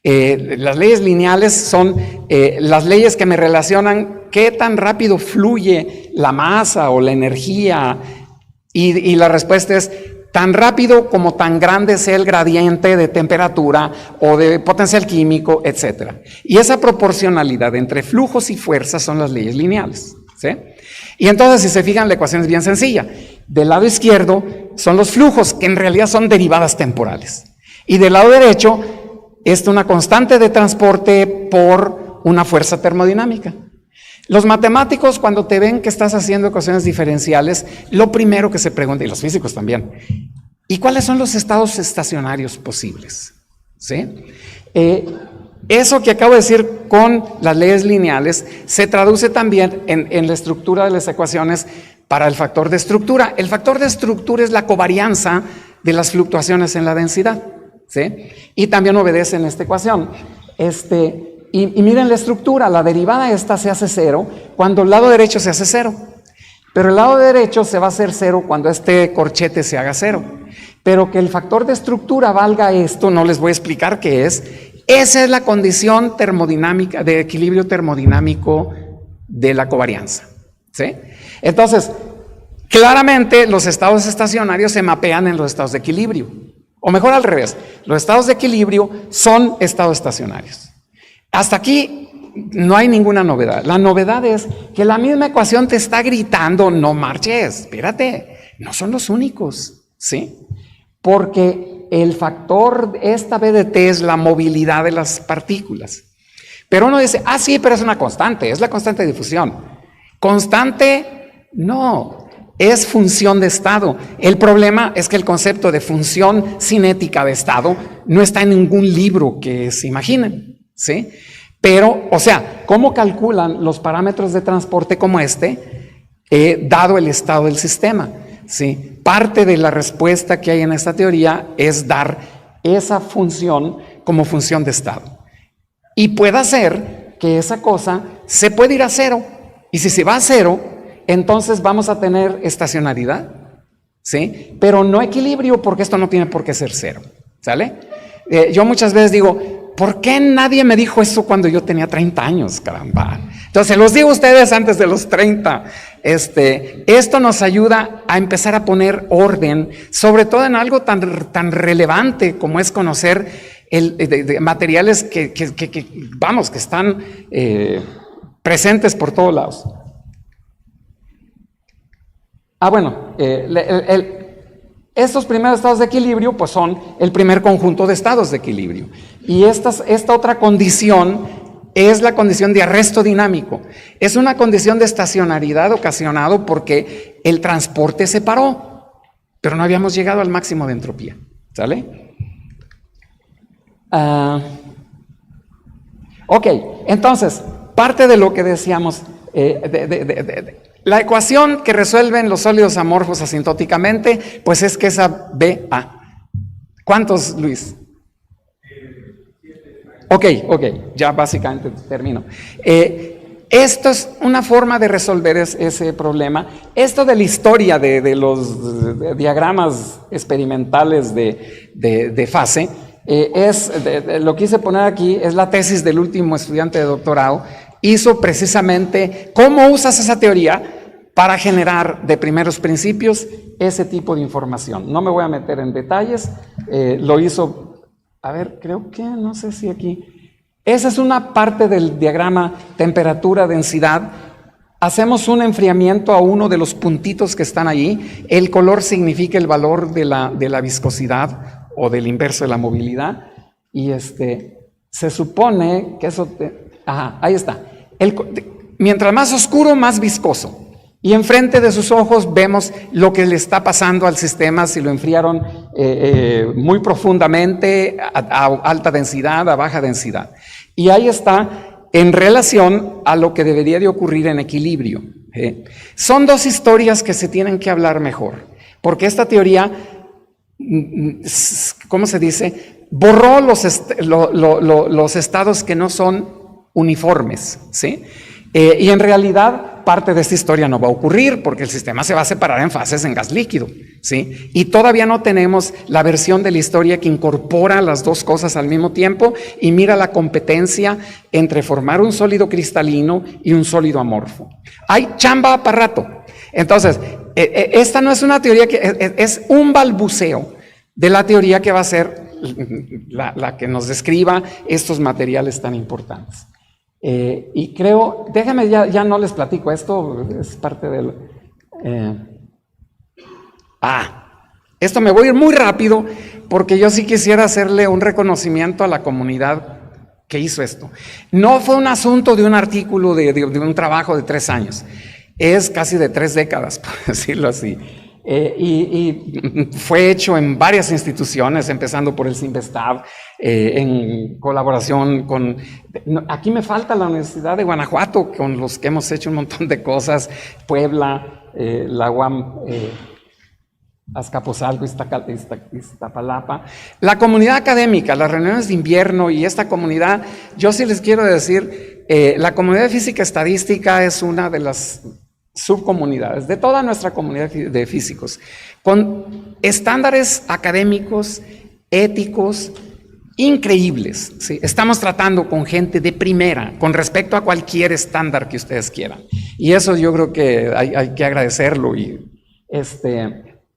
Las leyes lineales son las leyes que me relacionan qué tan rápido fluye la masa o la energía, y la respuesta es tan rápido como tan grande sea el gradiente de temperatura o de potencial químico, etc. Y esa proporcionalidad entre flujos y fuerzas son las leyes lineales, ¿sí? Y entonces, si se fijan, la ecuación es bien sencilla. Del lado izquierdo son los flujos, que en realidad son derivadas temporales. Y del lado derecho es una constante de transporte por una fuerza termodinámica. Los matemáticos, cuando te ven que estás haciendo ecuaciones diferenciales, lo primero que se preguntan, y los físicos también, ¿y cuáles son los estados estacionarios posibles? ¿Sí? Eso que acabo de decir con las leyes lineales se traduce también en la estructura de las ecuaciones para el factor de estructura. El factor de estructura es la covarianza de las fluctuaciones en la densidad, ¿sí? Y también obedece en esta ecuación. Y miren la estructura, la derivada esta se hace cero cuando el lado derecho se hace cero. Pero el lado derecho se va a hacer cero cuando este corchete se haga cero. Pero que el factor de estructura valga esto, no les voy a explicar qué es. Esa es la condición termodinámica, de equilibrio termodinámico de la covarianza, ¿sí? Entonces, claramente los estados estacionarios se mapean en los estados de equilibrio. O mejor al revés, los estados de equilibrio son estados estacionarios. Hasta aquí no hay ninguna novedad. La novedad es que la misma ecuación te está gritando, no marches, espérate, no son los únicos, ¿sí? Porque el factor, esta BDT es la movilidad de las partículas. Pero uno dice, sí, pero es una constante, es la constante de difusión. Constante, no, es función de estado. El problema es que el concepto de función cinética de estado no está en ningún libro que se imaginen, ¿sí? Pero, o sea, ¿cómo calculan los parámetros de transporte como dado el estado del sistema? ¿Sí? Parte de la respuesta que hay en esta teoría es dar esa función como función de estado. Y puede ser que esa cosa se puede ir a cero. Y si se va a cero, entonces vamos a tener estacionariedad, ¿sí? Pero no equilibrio, porque esto no tiene por qué ser cero, ¿sale? Yo muchas veces digo, ¿por qué nadie me dijo eso cuando yo tenía 30 años, caramba? Entonces, los digo a ustedes antes de los 30. Esto nos ayuda a empezar a poner orden, sobre todo en algo tan relevante como es conocer de materiales que están presentes por todos lados. Bueno, estos primeros estados de equilibrio pues son el primer conjunto de estados de equilibrio. Y esta otra condición es la condición de arresto dinámico. Es una condición de estacionariedad ocasionado porque el transporte se paró, pero no habíamos llegado al máximo de entropía. ¿Sale? Ok, entonces, parte de lo que decíamos, la ecuación que resuelven los sólidos amorfos asintóticamente, pues es que esa BA. ¿Cuántos, Luis? Ok, ya básicamente termino. Esto es una forma de resolver ese problema. Esto de la historia de los diagramas experimentales de fase, lo quise poner aquí, es la tesis del último estudiante de doctorado. Hizo precisamente cómo usas esa teoría para generar de primeros principios ese tipo de información. No me voy a meter en detalles, lo hizo, creo que, no sé si aquí, esa es una parte del diagrama temperatura-densidad. Hacemos un enfriamiento a uno de los puntitos que están allí, el color significa el valor de la viscosidad o del inverso de la movilidad, y se supone que eso, ahí está. Mientras más oscuro, más viscoso. Y enfrente de sus ojos vemos lo que le está pasando al sistema si lo enfriaron muy profundamente, a alta densidad, a baja densidad. Y ahí está en relación a lo que debería de ocurrir en equilibrio. Son dos historias que se tienen que hablar mejor, porque esta teoría, ¿cómo se dice? Borró los estados que no son uniformes, ¿sí? Y en realidad parte de esta historia no va a ocurrir porque el sistema se va a separar en fases en gas líquido, ¿sí? Y todavía no tenemos la versión de la historia que incorpora las dos cosas al mismo tiempo y mira la competencia entre formar un sólido cristalino y un sólido amorfo. Hay chamba para rato. Entonces, esta no es una teoría que es un balbuceo de la teoría que va a ser la que nos describa estos materiales tan importantes. Y creo, déjame, ya no les platico, esto es parte del... esto me voy a ir muy rápido porque yo sí quisiera hacerle un reconocimiento a la comunidad que hizo esto. No fue un asunto de un artículo, de un trabajo de 3 años, es casi de 3 décadas, por decirlo así. Y fue hecho en varias instituciones, empezando por el CIMBESTAB, en colaboración con... Aquí me falta la Universidad de Guanajuato, con los que hemos hecho un montón de cosas, Puebla, la UAM, Azcapotzalco, Iztapalapa. La comunidad académica, las reuniones de invierno y esta comunidad, yo sí les quiero decir, la comunidad de física estadística es una de las subcomunidades de toda nuestra comunidad de físicos, con estándares académicos, éticos, increíbles, ¿sí? Estamos tratando con gente de primera, con respecto a cualquier estándar que ustedes quieran. Y eso yo creo que hay que agradecerlo. Y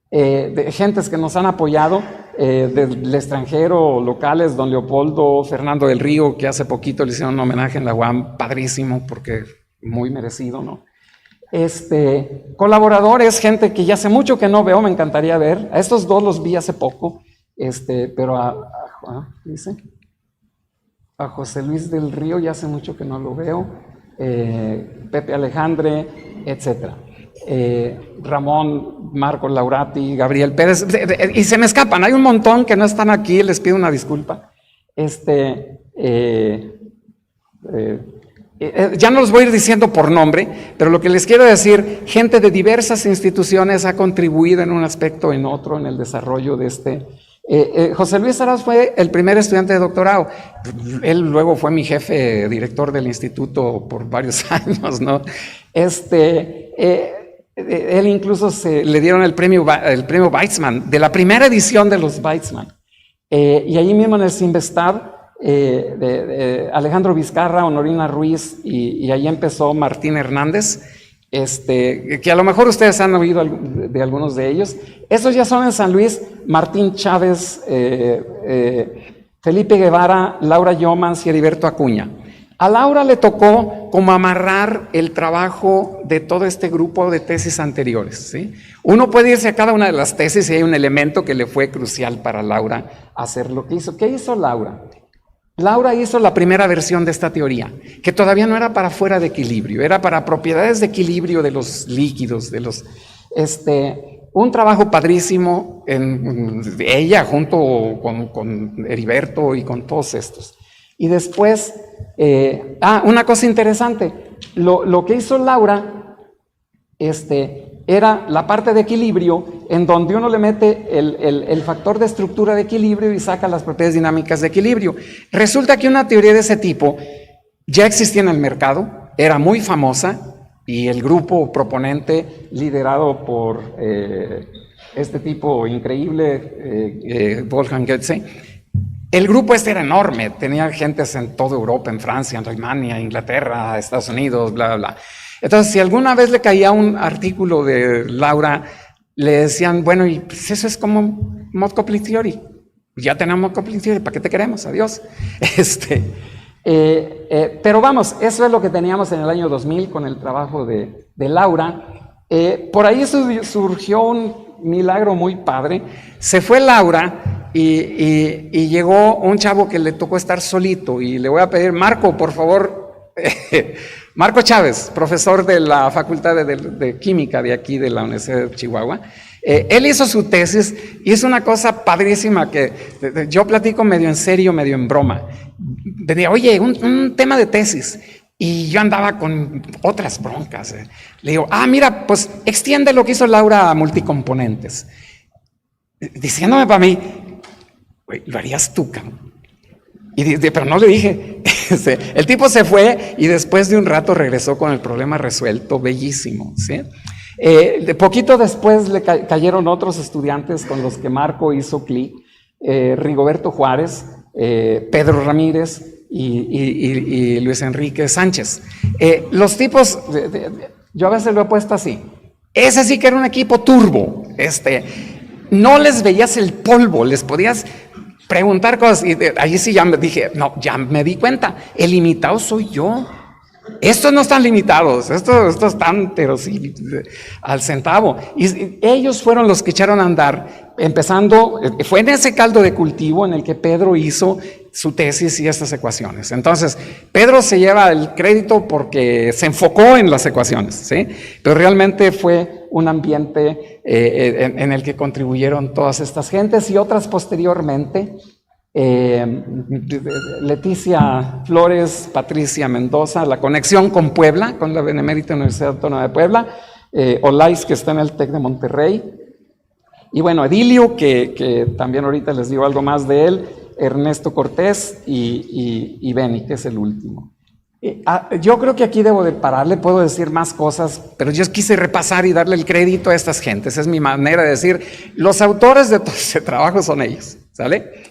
de gentes que nos han apoyado del extranjero, locales, don Leopoldo Fernando del Río, que hace poquito le hicieron un homenaje en la UAM, padrísimo, porque muy merecido, ¿no? Colaboradores, gente que ya hace mucho que no veo, me encantaría ver. A estos dos los vi hace poco, pero dice, a José Luis del Río ya hace mucho que no lo veo, Pepe Alejandre, etcétera. Ramón, Marco Laurati, Gabriel Pérez, y se me escapan, hay un montón que no están aquí, les pido una disculpa. Ya no los voy a ir diciendo por nombre, pero lo que les quiero decir, gente de diversas instituciones ha contribuido en un aspecto o en otro en el desarrollo de José Luis Arauz fue el primer estudiante de doctorado. Él luego fue mi jefe director del instituto por varios años, ¿no? Él incluso le dieron el premio Weizmann, de la primera edición de los Weizmann. Y allí mismo en el Sinvestab, Alejandro Vizcarra, Honorina Ruiz, y ahí empezó Martín Hernández, que a lo mejor ustedes han oído de algunos de ellos. Esos ya son en San Luis: Martín Chávez, Felipe Guevara, Laura Yomans y Heriberto Acuña. A Laura le tocó como amarrar el trabajo de todo este grupo de tesis anteriores, ¿sí? Uno puede irse a cada una de las tesis y hay un elemento que le fue crucial para Laura hacer lo que hizo. ¿Qué hizo Laura? Laura hizo la primera versión de esta teoría, que todavía no era para fuera de equilibrio, era para propiedades de equilibrio de los líquidos, un trabajo padrísimo en ella junto con Heriberto y con todos estos. Y después, una cosa interesante, lo que hizo Laura, era la parte de equilibrio en donde uno le mete el factor de estructura de equilibrio y saca las propiedades dinámicas de equilibrio. Resulta que una teoría de ese tipo ya existía en el mercado, era muy famosa, y el grupo proponente, liderado por este tipo increíble, Wolfgang Goetze, el grupo era enorme, tenía gentes en toda Europa, en Francia, en Alemania, Inglaterra, Estados Unidos, bla, bla, bla. Entonces, si alguna vez le caía un artículo de Laura, le decían, bueno, y pues eso es como mod coupling theory. Ya tenemos mod coupling theory, ¿para qué te queremos? Adiós. Pero vamos, eso es lo que teníamos en el año 2000 con el trabajo de Laura. Por ahí surgió un milagro muy padre. Se fue Laura y llegó un chavo que le tocó estar solito, y le voy a pedir, Marco, por favor, Marco Chávez, profesor de la Facultad de Química de aquí de la Universidad de Chihuahua. Él hizo su tesis y es una cosa padrísima que yo platico medio en serio, medio en broma. Decía, oye, un tema de tesis. Y yo andaba con otras broncas. Le digo, mira, pues extiende lo que hizo Laura a multicomponentes. Diciéndome para mí, güey, lo harías tú, cabrón. Pero no le dije. El tipo se fue y después de un rato regresó con el problema resuelto, bellísimo, ¿sí? De poquito después le cayeron otros estudiantes con los que Marco hizo clic, Rigoberto Juárez, Pedro Ramírez y Luis Enrique Sánchez. Los tipos, yo a veces lo he puesto así, ese sí que era un equipo turbo, no les veías el polvo, les podías preguntar cosas, y ahí sí ya me dije, no, ya me di cuenta, el limitado soy yo. Estos no están limitados, estos están, pero sí, al centavo. Y ellos fueron los que echaron a andar, empezando, fue en ese caldo de cultivo en el que Pedro hizo su tesis y estas ecuaciones. Entonces, Pedro se lleva el crédito porque se enfocó en las ecuaciones, ¿sí? Pero realmente fue un ambiente en el que contribuyeron todas estas gentes y otras posteriormente. Leticia Flores, Patricia Mendoza, la conexión con Puebla, con la Benemérita Universidad Autónoma de Puebla, Olais, que está en el TEC de Monterrey, y bueno, Edilio, que también ahorita les digo algo más de él, Ernesto Cortés y Beni, que es el último. Yo creo que aquí debo de pararle, puedo decir más cosas, pero yo quise repasar y darle el crédito a estas gentes, es mi manera de decir, los autores de todo ese trabajo son ellos, ¿sale?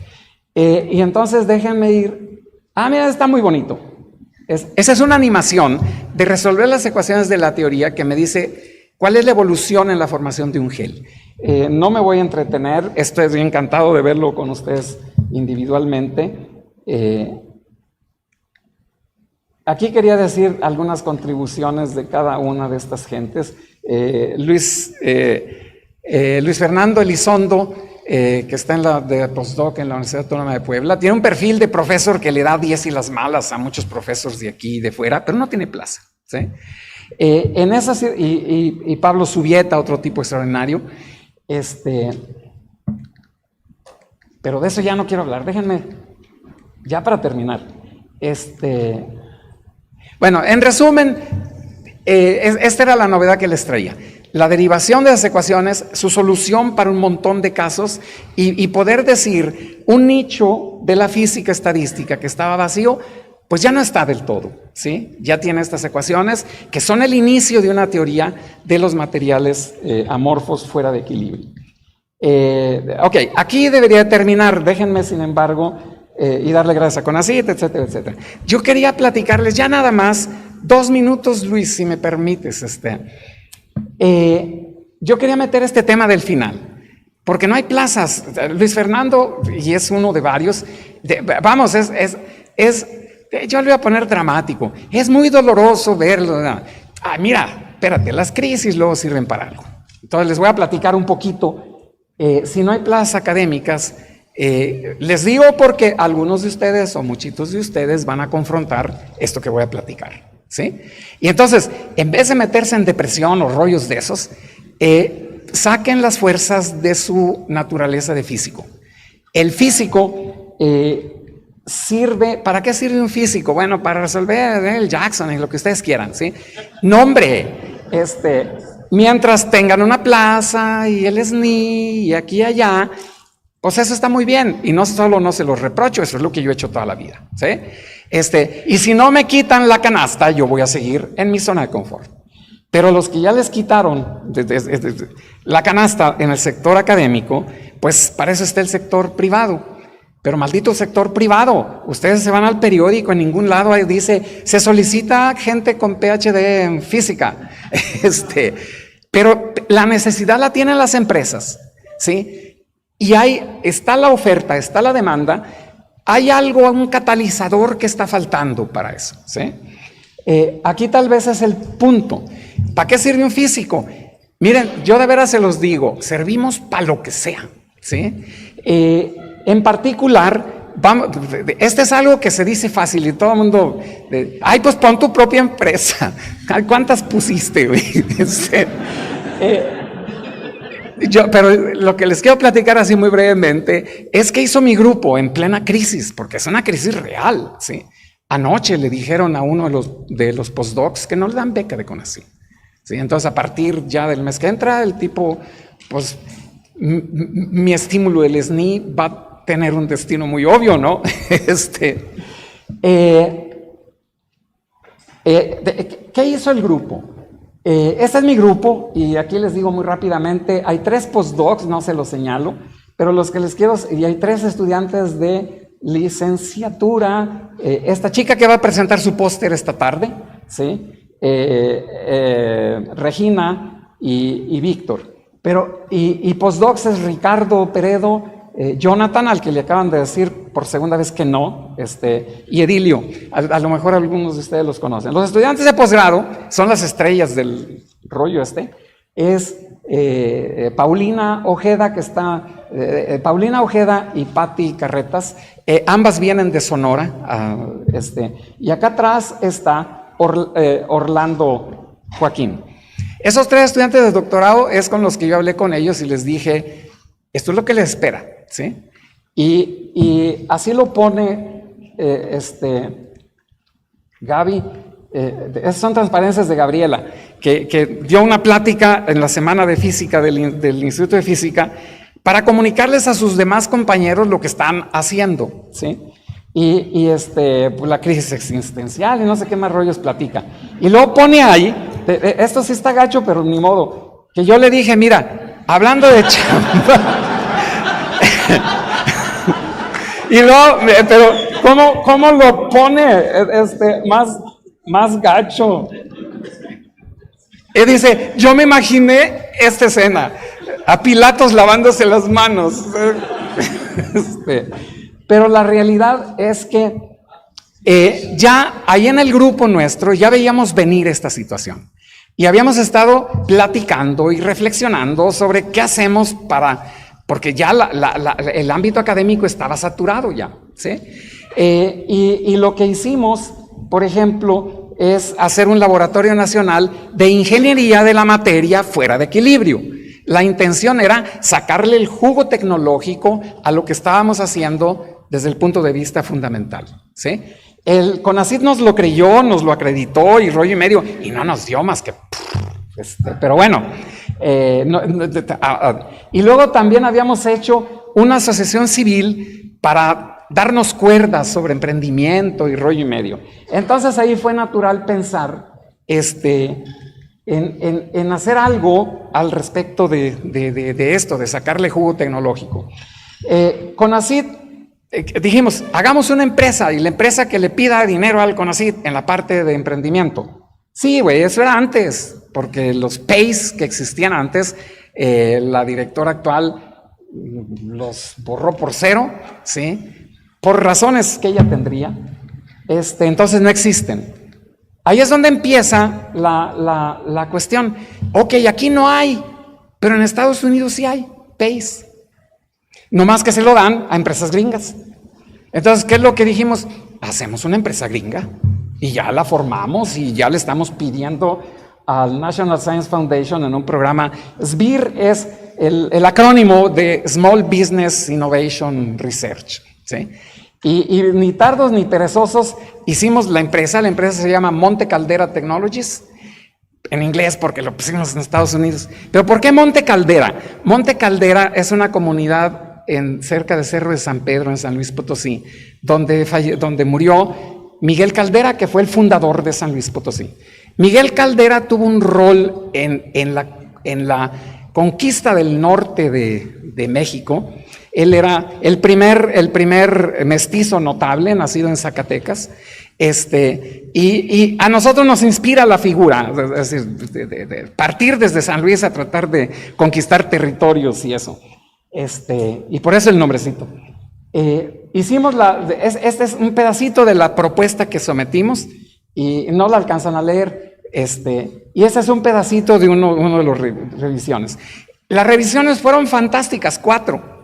Y entonces déjenme ir. Mira, está muy bonito. Esa es una animación de resolver las ecuaciones de la teoría que me dice cuál es la evolución en la formación de un gel. No me voy a entretener, estoy encantado de verlo con ustedes individualmente. aquí quería decir algunas contribuciones de cada una de estas gentes. Luis Fernando Elizondo, que está en la de postdoc en la Universidad Autónoma de Puebla, tiene un perfil de profesor que le da 10 y las malas a muchos profesores de aquí y de fuera, pero no tiene plaza, ¿sí? En esas, y Pablo Subieta, otro tipo extraordinario, pero de eso ya no quiero hablar. Déjenme, ya para terminar, bueno, en resumen, esta era la novedad que les traía. La derivación de las ecuaciones, su solución para un montón de casos y poder decir un nicho de la física estadística que estaba vacío, pues ya no está del todo, ¿sí? Ya tiene estas ecuaciones que son el inicio de una teoría de los materiales amorfos fuera de equilibrio. Ok, aquí debería terminar. Déjenme, sin embargo, y darle gracias a CONACYT, etcétera, etcétera. Yo quería platicarles ya nada más 2 minutos, Luis, si me permites. Yo quería meter este tema del final, porque no hay plazas. Luis Fernando, y es uno de varios, yo le voy a poner dramático. Es muy doloroso verlo. Mira, espérate, las crisis luego sirven para algo. Entonces les voy a platicar un poquito. Si no hay plazas académicas, les digo porque algunos de ustedes o muchitos de ustedes van a confrontar esto que voy a platicar, ¿sí? Y entonces, en vez de meterse en depresión o rollos de esos, saquen las fuerzas de su naturaleza de físico. El físico sirve, ¿para qué sirve un físico? Bueno, para resolver el Jackson y lo que ustedes quieran, ¿sí? No, hombre, mientras tengan una plaza y el SNI y aquí y allá, pues eso está muy bien. Y no solo no se los reprocho, eso es lo que yo he hecho toda la vida, ¿sí? Y si no me quitan la canasta, yo voy a seguir en mi zona de confort. Pero los que ya les quitaron la canasta en el sector académico, pues para eso está el sector privado. Pero maldito sector privado, ustedes se van al periódico, en ningún lado ahí dice, se solicita gente con PhD en física. Pero la necesidad la tienen las empresas, ¿sí? Y está la oferta, está la demanda, hay algo, un catalizador que está faltando para eso, ¿sí? Aquí tal vez es el punto. ¿Para qué sirve un físico? Miren, yo de veras se los digo, servimos para lo que sea, ¿sí? En particular, este es algo que se dice fácil y todo el mundo, pues pon tu propia empresa. ¿Cuántas pusiste, güey? Pero lo que les quiero platicar así muy brevemente es que hizo mi grupo en plena crisis, porque es una crisis real, ¿sí? Anoche le dijeron a uno de los postdocs que no le dan beca de CONACYT, ¿sí? Entonces, a partir ya del mes que entra, el tipo, pues, mi estímulo, el SNI, va a tener un destino muy obvio, ¿no? ¿Qué hizo el grupo? Este es mi grupo y aquí les digo muy rápidamente, hay 3 postdocs, no se los señalo, pero los que les quiero, y hay 3 estudiantes de licenciatura, esta chica que va a presentar su póster esta tarde, ¿sí? Regina y Víctor, y postdocs es Ricardo Peredo, Jonathan, al que le acaban de decir por segunda vez que no, y Edilio, a lo mejor algunos de ustedes los conocen. Los estudiantes de posgrado son las estrellas del rollo es Paulina Ojeda, Paulina Ojeda y Patti Carretas, ambas vienen de Sonora, y acá atrás está Orlando Joaquín. Esos 3 estudiantes de doctorado es con los que yo hablé con ellos y les dije, esto es lo que les espera, ¿sí? Y así lo pone Gaby. Esas son transparencias de Gabriela, que dio una plática en la semana de física del Instituto de Física para comunicarles a sus demás compañeros lo que están haciendo, ¿sí? Pues la crisis existencial y no sé qué más rollos platica. Y luego pone ahí, esto sí está gacho, pero ni modo, que yo le dije, mira, hablando de chamba. Y luego, pero ¿cómo lo pone más gacho? Y dice, yo me imaginé esta escena, a Pilatos lavándose las manos. Pero la realidad es que Ya ahí en el grupo nuestro ya veíamos venir esta situación y habíamos estado platicando y reflexionando sobre qué hacemos porque ya el ámbito académico estaba saturado ya, ¿sí? Y lo que hicimos, por ejemplo, es hacer un laboratorio nacional de ingeniería de la materia fuera de equilibrio. La intención era sacarle el jugo tecnológico a lo que estábamos haciendo desde el punto de vista fundamental, ¿sí? El CONACYT nos lo creyó, nos lo acreditó y rollo y medio, y no nos dio más que... pero bueno, y luego también habíamos hecho una asociación civil para darnos cuerdas sobre emprendimiento y rollo y medio. Entonces ahí fue natural pensar en hacer algo al respecto de esto, de sacarle jugo tecnológico. CONACYT, dijimos, hagamos una empresa y la empresa que le pida dinero al CONACYT en la parte de emprendimiento. Sí, güey, eso era antes, porque los PACE que existían antes, la directora actual los borró por cero, ¿sí? Por razones que ella tendría, entonces no existen. Ahí es donde empieza la cuestión. Ok, aquí no hay, pero en Estados Unidos sí hay PACE. No más que se lo dan a empresas gringas. Entonces, ¿qué es lo que dijimos? Hacemos una empresa gringa y ya la formamos y ya le estamos pidiendo al National Science Foundation en un programa. SBIR es el acrónimo de Small Business Innovation Research, ¿sí? Y ni tardos ni perezosos hicimos la empresa se llama Monte Caldera Technologies, en inglés porque lo pusimos en Estados Unidos. ¿Pero por qué Monte Caldera? Monte Caldera es una comunidad cerca de Cerro de San Pedro, en San Luis Potosí, donde murió Miguel Caldera, que fue el fundador de San Luis Potosí. Miguel Caldera tuvo un rol en la conquista del norte de México. Él era el primer mestizo notable, nacido en Zacatecas, y a nosotros nos inspira la figura, es decir, de partir desde San Luis a tratar de conquistar territorios y eso. Y por eso el nombrecito. Hicimos este es un pedacito de la propuesta que sometimos y no la alcanzan a leer. Y ese es un pedacito de uno de los revisiones. Las revisiones fueron fantásticas, 4.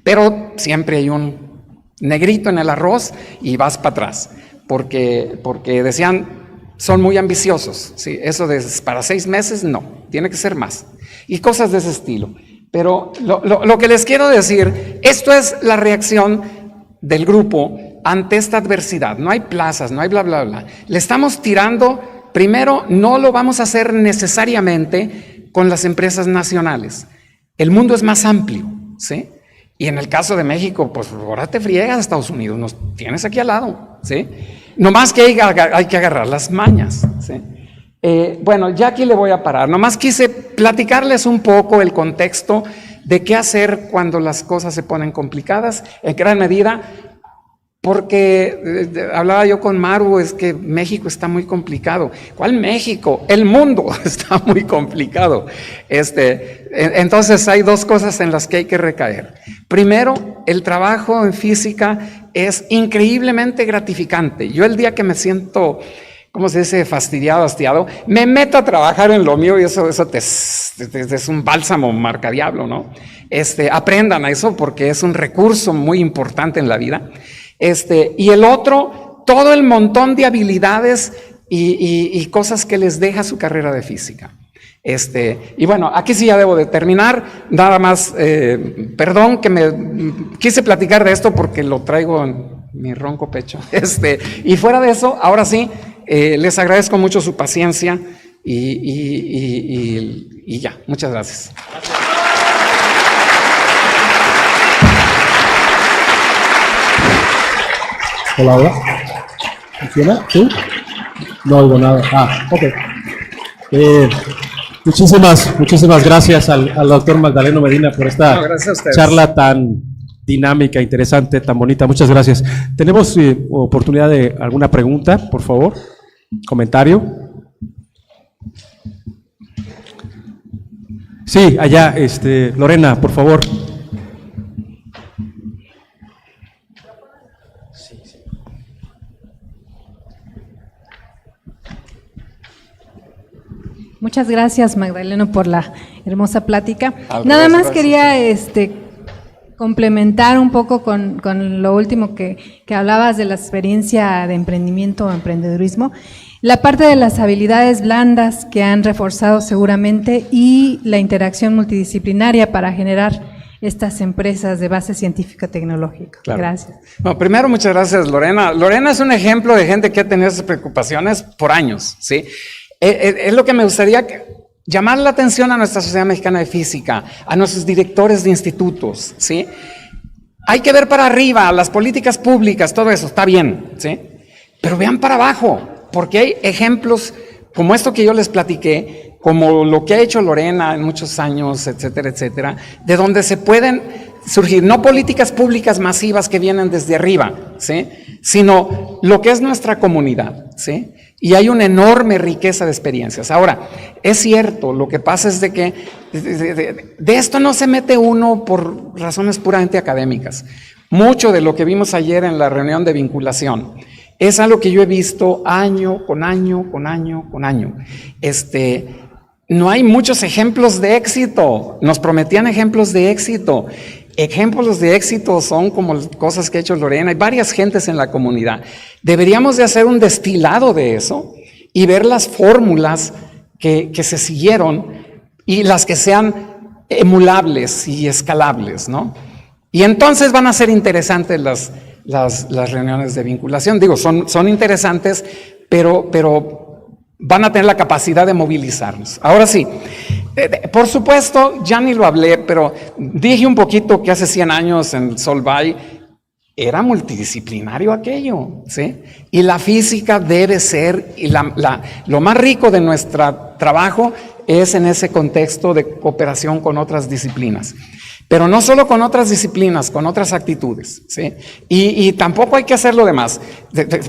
Pero siempre hay un negrito en el arroz y vas para atrás, porque decían, son muy ambiciosos, ¿sí? Eso de para 6 meses, no, tiene que ser más. Y cosas de ese estilo. Pero lo que les quiero decir, esto es la reacción del grupo ante esta adversidad. No hay plazas, no hay bla, bla, bla. Le estamos tirando, primero, no lo vamos a hacer necesariamente con las empresas nacionales. El mundo es más amplio, ¿sí? Y en el caso de México, pues ahora te friegas a Estados Unidos, nos tienes aquí al lado, ¿sí? Nomás que hay que agarrar las mañas, ¿sí? Bueno, ya aquí le voy a parar. Nomás quise platicarles un poco el contexto de qué hacer cuando las cosas se ponen complicadas, en gran medida, porque hablaba yo con Maru, es que México está muy complicado. ¿Cuál México? El mundo está muy complicado. Entonces hay 2 cosas en las que hay que recaer. Primero, el trabajo en física es increíblemente gratificante. Yo el día que me siento, ¿cómo se dice?, fastidiado, hastiado, me meto a trabajar en lo mío y eso es un bálsamo marcadiablo, ¿no? Aprendan a eso porque es un recurso muy importante en la vida. Y el otro, todo el montón de habilidades y cosas que les deja su carrera de física. Y bueno, aquí sí ya debo de terminar, nada más, perdón que me quise platicar de esto porque lo traigo en mi ronco pecho. Y fuera de eso, ahora sí, les agradezco mucho su paciencia y ya, muchas gracias. Hola, hola. ¿Funciona? ¿Sí? No oigo nada. Ok. Muchísimas gracias al doctor Magdaleno Medina por esta charla tan dinámica, interesante, tan bonita. Muchas gracias. ¿Tenemos oportunidad de alguna pregunta, por favor? ¿Comentario? Sí, allá, Lorena, por favor. Muchas gracias, Magdaleno, por la hermosa plática. Nada más quería complementar un poco con lo último que hablabas de la experiencia de emprendimiento o emprendedurismo. La parte de las habilidades blandas que han reforzado seguramente y la interacción multidisciplinaria para generar estas empresas de base científico-tecnológica. Claro. Gracias. Bueno, primero, muchas gracias, Lorena. Lorena es un ejemplo de gente que ha tenido esas preocupaciones por años, ¿sí? Es lo que me gustaría llamar la atención a nuestra Sociedad Mexicana de Física, a nuestros directores de institutos, ¿sí? Hay que ver para arriba, las políticas públicas, todo eso, está bien, ¿sí? Pero vean para abajo, porque hay ejemplos como esto que yo les platiqué, como lo que ha hecho Lorena en muchos años, etcétera, etcétera, de donde se pueden surgir no políticas públicas masivas que vienen desde arriba, ¿sí? Sino lo que es nuestra comunidad, ¿sí? Y hay una enorme riqueza de experiencias. Ahora, es cierto, lo que pasa es de que de esto no se mete uno por razones puramente académicas. Mucho de lo que vimos ayer en la reunión de vinculación es algo que yo he visto año con año, con año, con año. No hay muchos ejemplos de éxito. Nos prometían ejemplos de éxito. Ejemplos de éxito son como cosas que ha hecho Lorena. Hay varias gentes en la comunidad. Deberíamos de hacer un destilado de eso y ver las fórmulas que se siguieron y las que sean emulables y escalables, ¿no? Y entonces van a ser interesantes las reuniones de vinculación. Digo, son interesantes, pero van a tener la capacidad de movilizarnos. Ahora sí, por supuesto, ya ni lo hablé, pero dije un poquito que hace 100 años en Solvay era multidisciplinario aquello, ¿sí? Y la física debe ser, y lo más rico de nuestro trabajo es en ese contexto de cooperación con otras disciplinas. Pero no solo con otras disciplinas, con otras actitudes, ¿sí? Y tampoco hay que hacer lo demás.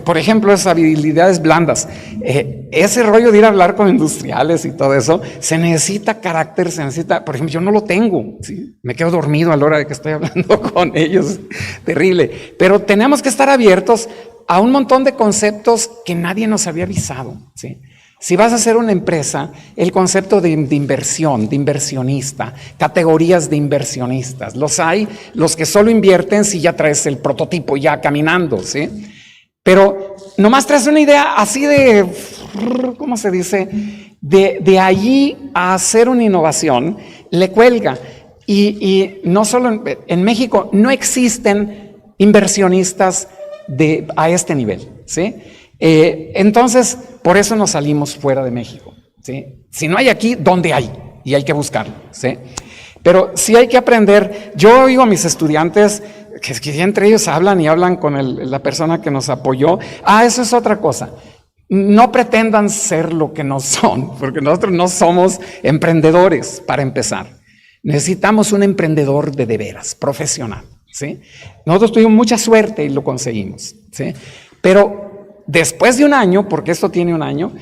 Por ejemplo, esas habilidades blandas. Ese rollo de ir a hablar con industriales y todo eso, se necesita carácter, se necesita, por ejemplo, yo no lo tengo, ¿sí? Me quedo dormido a la hora de que estoy hablando con ellos, terrible. Pero tenemos que estar abiertos a un montón de conceptos que nadie nos había avisado, ¿sí? Si vas a hacer una empresa, el concepto de inversión, de inversionista, categorías de inversionistas, los hay, los que solo invierten si ya traes el prototipo ya caminando, ¿sí? Pero nomás traes una idea así de, ¿cómo se dice? De allí a hacer una innovación, le cuelga. Y no solo en México, no existen inversionistas a este nivel, ¿sí? Entonces, por eso nos salimos fuera de México, ¿sí? Si no hay aquí, ¿dónde hay? Y hay que buscarlo, ¿sí? Pero sí hay que aprender. Yo oigo a mis estudiantes que entre ellos hablan y hablan con la persona que nos apoyó. Eso es otra cosa. No pretendan ser lo que no son, porque nosotros no somos emprendedores, para empezar. Necesitamos un emprendedor de veras, profesional, ¿sí? Nosotros tuvimos mucha suerte y lo conseguimos, ¿sí? Pero después de un año, porque esto tiene un año,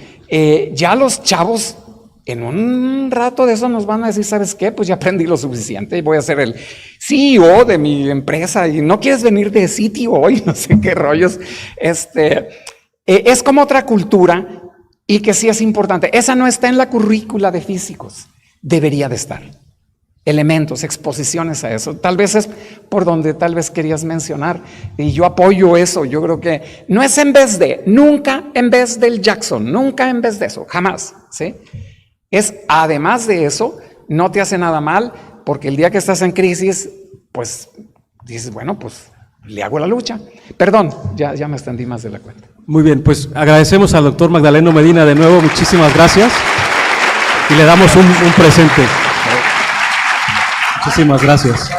ya los chavos en un rato de eso nos van a decir, ¿sabes qué? Pues ya aprendí lo suficiente y voy a ser el CEO de mi empresa y no quieres venir de CTO y no sé qué rollos. Es como otra cultura y que sí es importante. Esa no está en la currícula de físicos, debería de estar. Elementos, exposiciones a eso. Tal vez es por donde tal vez querías mencionar y yo apoyo eso. Yo creo que no es en vez de, nunca en vez del Jackson, nunca en vez de eso, jamás, ¿sí? Es además de eso, no te hace nada mal porque el día que estás en crisis, pues dices, bueno, pues le hago la lucha. Perdón, ya me extendí más de la cuenta. Muy bien, pues agradecemos al doctor Magdaleno Medina de nuevo, muchísimas gracias y le damos un presente. Muchísimas gracias.